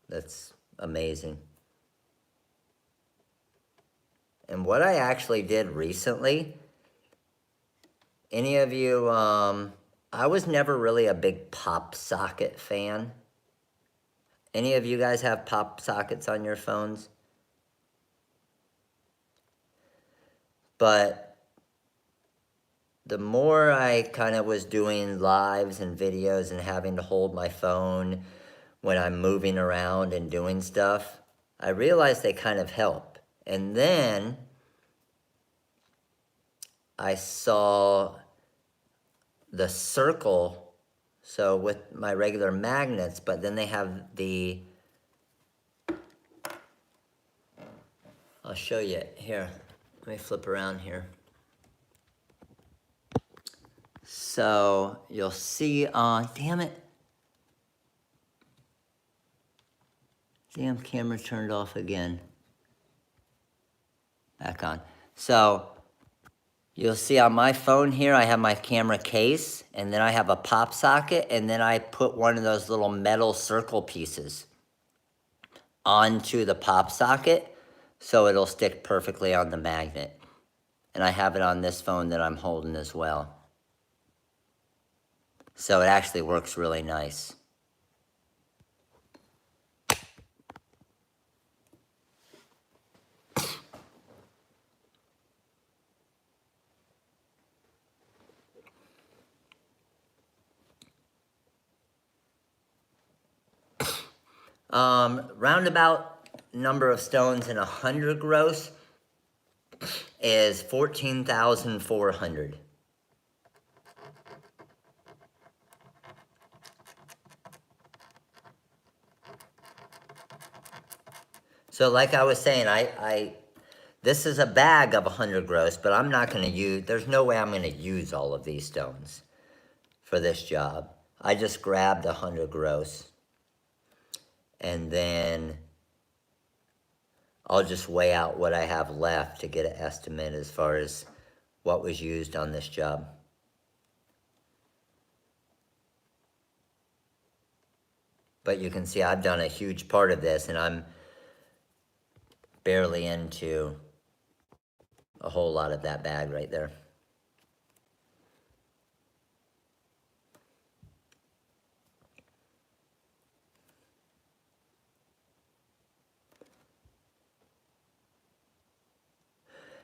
That's amazing. And what I actually did recently, any of you, I was never really a big pop socket fan. Any of you guys have pop sockets on your phones? But the more I kind of was doing lives and videos and having to hold my phone when I'm moving around and doing stuff, I realized they kind of help. And then I saw the circle, so with my regular magnets, but then they have the, I'll show you here. Let me flip around here. So you'll see on, damn it. Damn camera turned off again. Back on. So you'll see on my phone here, I have my camera case, and then I have a pop socket, and then I put one of those little metal circle pieces onto the pop socket, so it'll stick perfectly on the magnet. And I have it on this phone that I'm holding as well. So it actually works really nice. Roundabout number of stones in 100 gross is 14,400. So like I was saying, this is a bag of 100 gross, but I'm not going to use, there's no way I'm going to use all of these stones for this job. I just grabbed 100 gross, and then I'll just weigh out what I have left to get an estimate as far as what was used on this job. But you can see I've done a huge part of this, and I'm barely into a whole lot of that bag right there.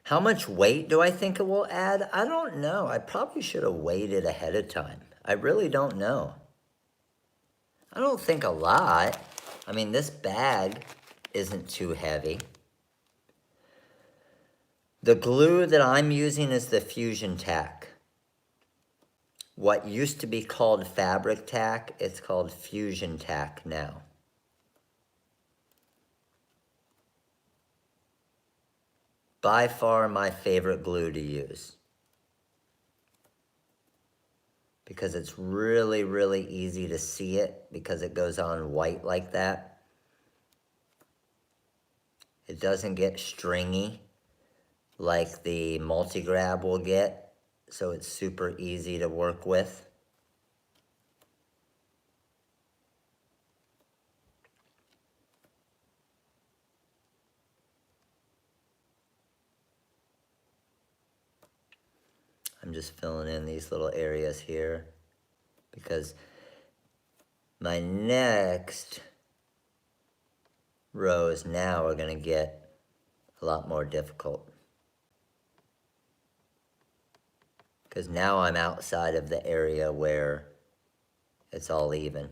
How much weight do I think it will add? I don't know. I probably should have weighed it ahead of time. I really don't know. I don't think a lot. I mean, this bag isn't too heavy. The glue that I'm using is the Fusion Tack, what used to be called fabric tack, it's called fusion tack now. By far my favorite glue to use, because it's really, really easy to see it because it goes on white like that. It doesn't get stringy like the multi-grab will get, so it's super easy to work with. I'm just filling in these little areas here because my next rows now are going to get a lot more difficult. Because now I'm outside of the area where it's all even.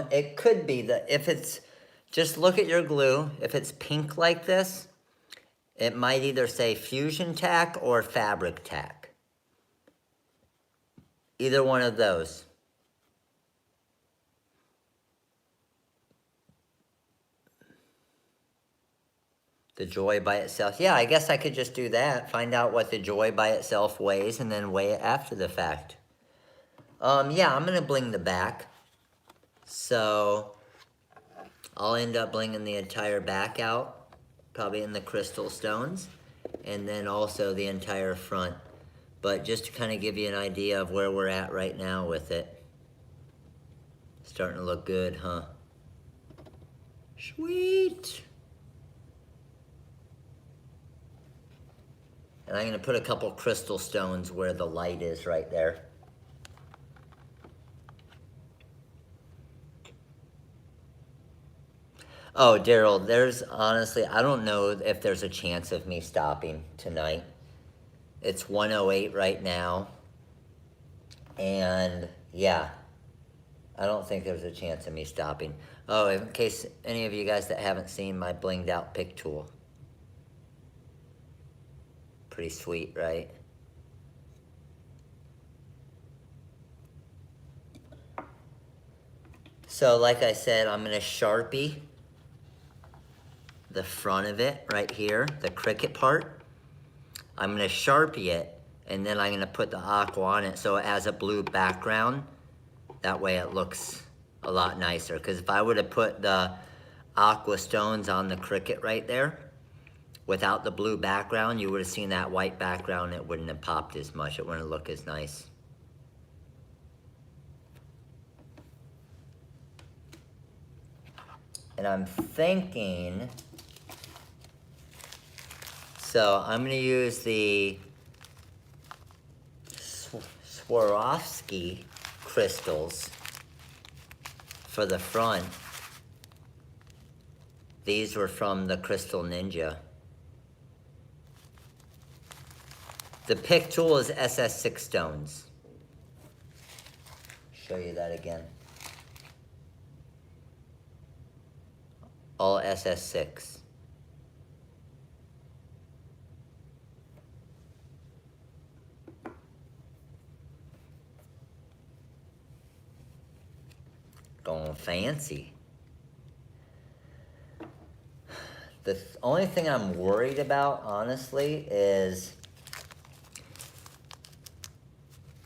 It could be that if it's, just look at your glue. If it's pink like this, it might either say fusion tack or fabric tack. Either one of those. The joy by itself. Yeah, I guess I could just do that. Find out what the joy by itself weighs and then weigh it after the fact. Yeah, I'm gonna bling the back. So I'll end up blinging the entire back out, probably in the crystal stones, and then also the entire front. But just to kind of give you an idea of where we're at right now with it. Starting to look good, huh? Sweet. And I'm gonna put a couple crystal stones where the light is right there. Oh, Daryl, there's honestly, I don't know if there's a chance of me stopping tonight. It's 1:08 right now. And yeah, I don't think there's a chance of me stopping. Oh, in case any of you guys that haven't seen my blinged out pick tool. Pretty sweet, right? So like I said, I'm gonna Sharpie the front of it right here, the Cricut part. I'm gonna Sharpie it, and then I'm gonna put the aqua on it so it has a blue background. That way it looks a lot nicer. Because if I would have put the aqua stones on the Cricut right there, without the blue background, you would have seen that white background. It wouldn't have popped as much. It wouldn't look as nice. And I'm thinking, so I'm gonna use the Swarovski crystals for the front. These were from the Crystal Ninja. The pick tool is SS6 stones. Show you that again. All SS6. Going fancy. The only thing I'm worried about, honestly, is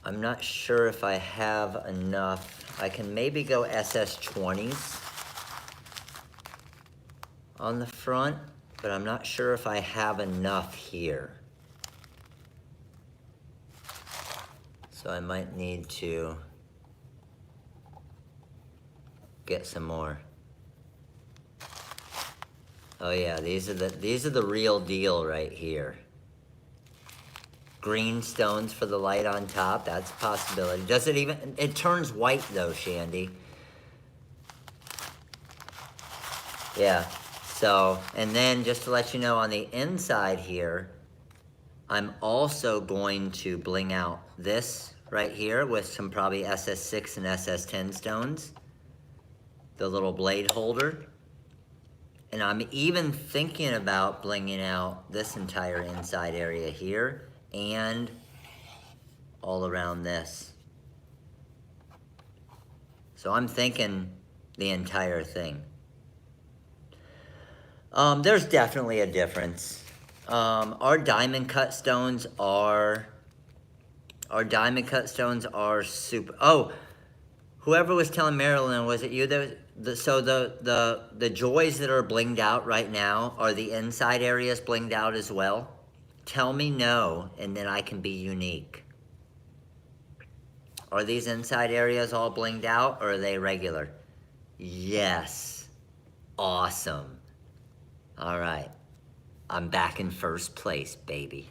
I'm not sure if I have enough. I can maybe go SS20s on the front, but I'm not sure if I have enough here. So I might need to get some more. Oh yeah, these are the real deal right here. Green stones for the light on top, that's a possibility. Does it even, it turns white though, Shandy. Yeah, so, and then just to let you know on the inside here, I'm also going to bling out this right here with some probably SS6 and SS10 stones, the little blade holder. And I'm even thinking about blinging out this entire inside area here and all around this. So I'm thinking the entire thing. There's definitely a difference. Our diamond cut stones are super. Oh, whoever was telling Marilyn, was it you? So the joys that are blinged out right now, are the inside areas blinged out as well? Tell me no, and then I can be unique. Are these inside areas all blinged out, or are they regular? Yes. Awesome. All right. I'm back in first place, baby.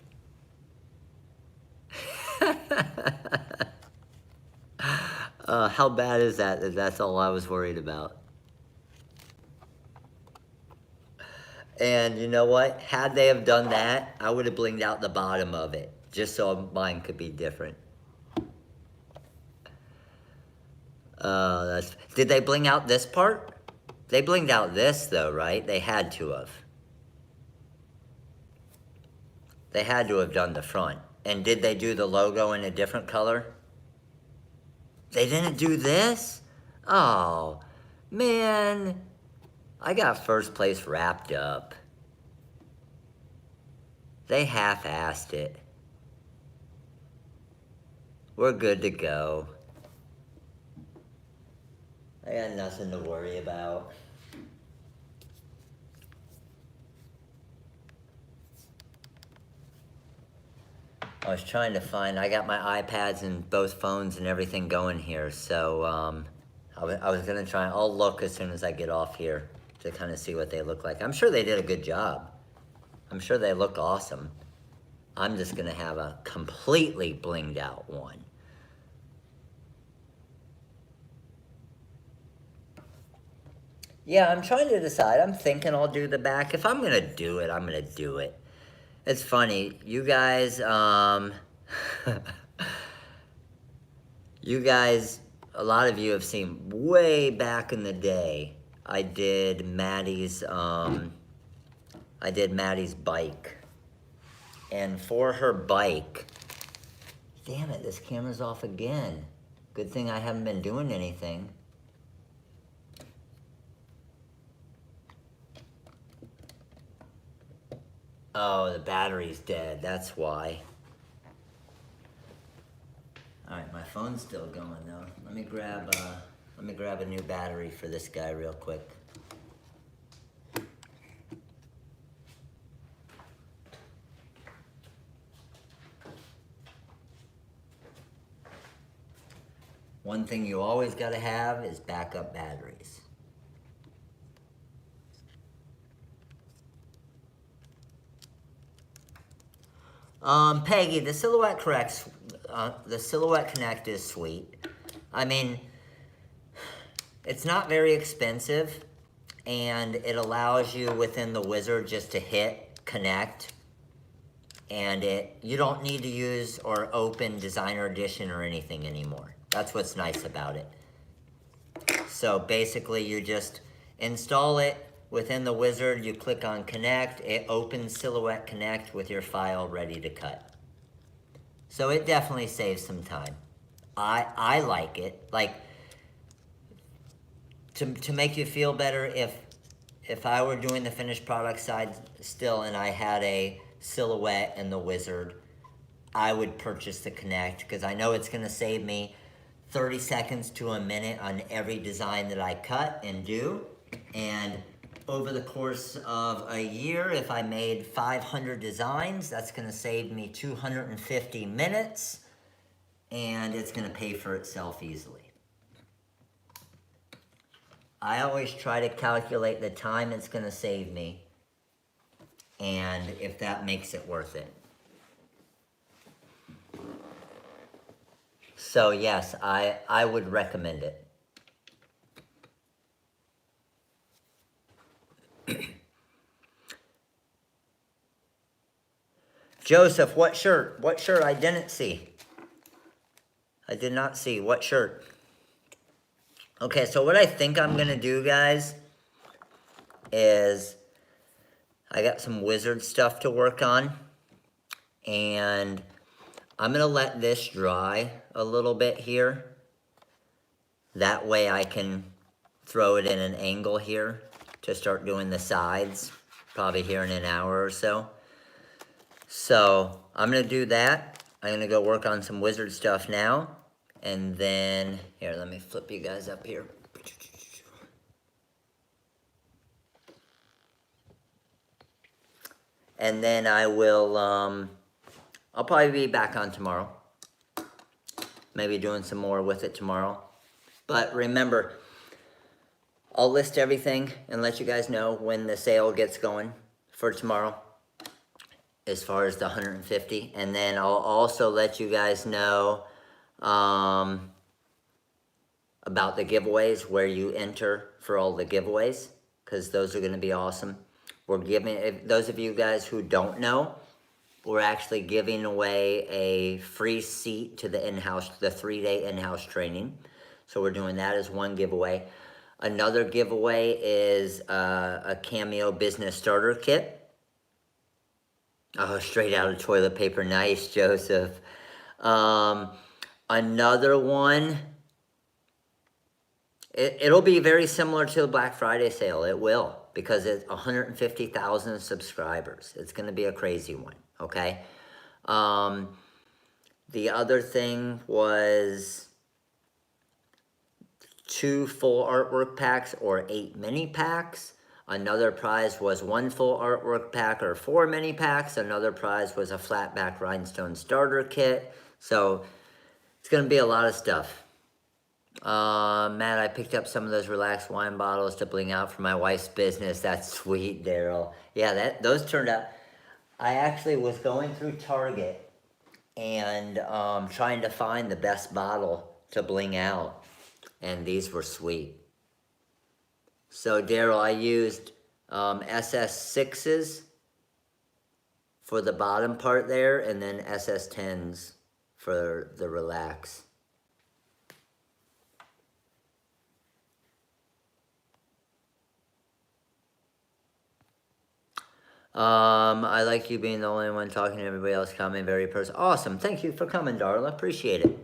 How bad is that? That's all I was worried about. And you know what? Had they have done that, I would have blinged out the bottom of it, just so mine could be different. Did they bling out this part? They blinged out this though, right? They had to have. They had to have done the front. And did they do the logo in a different color? They didn't do this? Oh, man. I got first place wrapped up. They half-assed it. We're good to go. I got nothing to worry about. I was trying to find, I got my iPads and both phones and everything going here, so I was gonna try, I'll look as soon as I get off here to kind of see what they look like. I'm sure they did a good job. I'm sure they look awesome. I'm just gonna have a completely blinged out one. Yeah, I'm trying to decide. I'm thinking I'll do the back. If I'm gonna do it, I'm gonna do it. It's funny, you guys, you guys, a lot of you have seen way back in the day, I did Maddie's bike. And for her bike, damn it, this camera's off again. Good thing I haven't been doing anything. Oh, the battery's dead, that's why. All right, my phone's still going though. Let me grab a new battery for this guy real quick. One thing you always gotta have is backup batteries. Peggy, the Silhouette Connect is sweet. I mean, it's not very expensive, and it allows you within the wizard just to hit connect, and you don't need to use or open Designer Edition or anything anymore. That's what's nice about it. So basically, you just install it within the wizard, you click on connect, it opens Silhouette Connect with your file ready to cut. So it definitely saves some time. I like it. Like, to make you feel better, if I were doing the finished product side still and I had a Silhouette and the wizard, I would purchase the Connect because I know it's gonna save me 30 seconds to a minute on every design that I cut and do. And over the course of a year, if I made 500 designs, that's gonna save me 250 minutes, and it's gonna pay for itself easily. I always try to calculate the time it's gonna save me, and if that makes it worth it. So yes, I would recommend it. Joseph, what shirt? What shirt? I didn't see. I did not see. What shirt? Okay, so what I think I'm going to do, guys, is I got some wizard stuff to work on. And I'm going to let this dry a little bit here. That way I can throw it in an angle here to start doing the sides, probably here in an hour or so. So I'm going to do that. I'm going to go work on some wizard stuff now. And then, here, let me flip you guys up here. And then I will, I'll probably be back on tomorrow. Maybe doing some more with it tomorrow. But remember, I'll list everything and let you guys know when the sale gets going for tomorrow, as far as the 150. And then I'll also let you guys know about the giveaways, where you enter for all the giveaways, because those are going to be awesome. We're giving, if those of you guys who don't know, we're actually giving away a free seat to the in-house, the 3-day in-house training. So we're doing that as one giveaway. Another giveaway is a Cameo Business Starter Kit. Oh, straight out of toilet paper. Nice, Joseph. Another one, it'll be very similar to the Black Friday sale. It will, because it's 150,000 subscribers. It's going to be a crazy one, okay? The other thing was 2 full artwork packs or 8 mini packs. Another prize was 1 full artwork pack or 4 mini packs. Another prize was a flat back rhinestone starter kit. So it's going to be a lot of stuff. Matt, I picked up some of those relaxed wine bottles to bling out for my wife's business. That's sweet, Daryl. Yeah, those turned out. I actually was going through Target and trying to find the best bottle to bling out. And these were sweet. So, Daryl, I used SS6s for the bottom part there, and then SS10s for the relax. I like you being the only one talking to everybody else coming, very personal. Awesome. Thank you for coming, Darla. Appreciate it.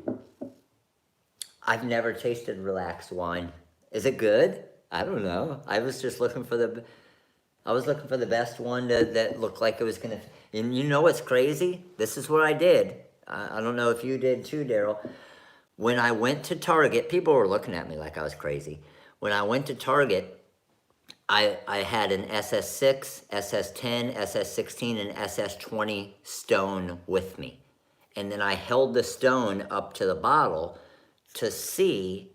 I've never tasted relaxed wine. Is it good? I don't know. I was just looking for the best one that looked like it was gonna, and you know what's crazy? This is what I did. I don't know if you did too, Daryl. When I went to Target, people were looking at me like I was crazy. When I went to Target, I had an SS6, SS10, SS16, and SS20 stone with me. And then I held the stone up to the bottle to see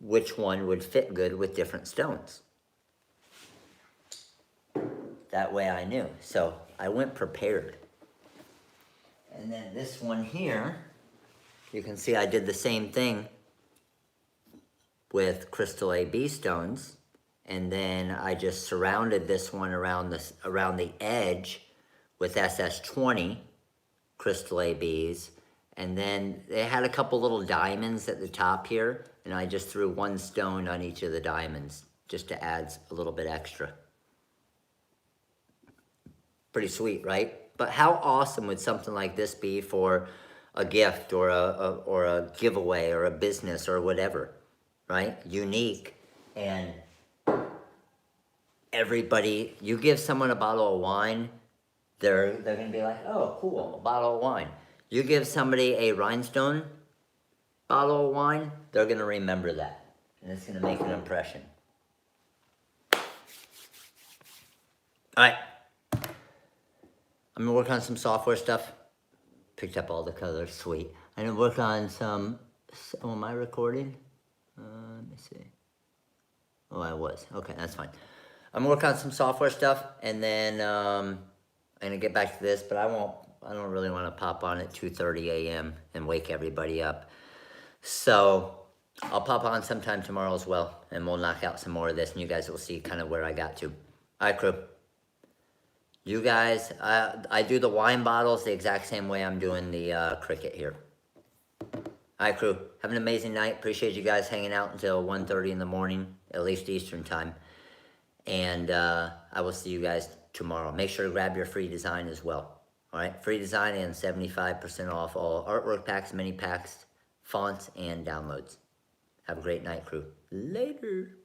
which one would fit good with different stones. That way I knew. So I went prepared. And then this one here, you can see I did the same thing with crystal AB stones. And then I just surrounded this one around the edge with SS20 crystal ABs. And then they had a couple little diamonds at the top here, and I just threw 1 stone on each of the diamonds just to add a little bit extra. Pretty sweet, right? But how awesome would something like this be for a gift or a giveaway or a business or whatever, right? Unique. And everybody, you give someone a bottle of wine, they're gonna be like, oh, cool, a bottle of wine. You give somebody a Rhinestone bottle of wine, they're gonna remember that, and it's gonna make an impression. All right, I'm gonna work on some software stuff. Picked up all the colors, sweet. I'm gonna work on some, am I recording? Let me see. Oh, I was, okay, that's fine. I'm gonna work on some software stuff, and then I'm gonna get back to this, but I don't really wanna pop on at 2:30 a.m. and wake everybody up. So I'll pop on sometime tomorrow as well, and we'll knock out some more of this, and you guys will see kind of where I got to. All right, crew. You guys, I do the wine bottles the exact same way I'm doing the Cricut here. All right, crew. Have an amazing night. Appreciate you guys hanging out until 1:30 in the morning, at least Eastern time. And I will see you guys tomorrow. Make sure to grab your free design as well. All right, free design and 75% off all artwork packs, mini packs, fonts, and downloads. Have a great night, crew. Later.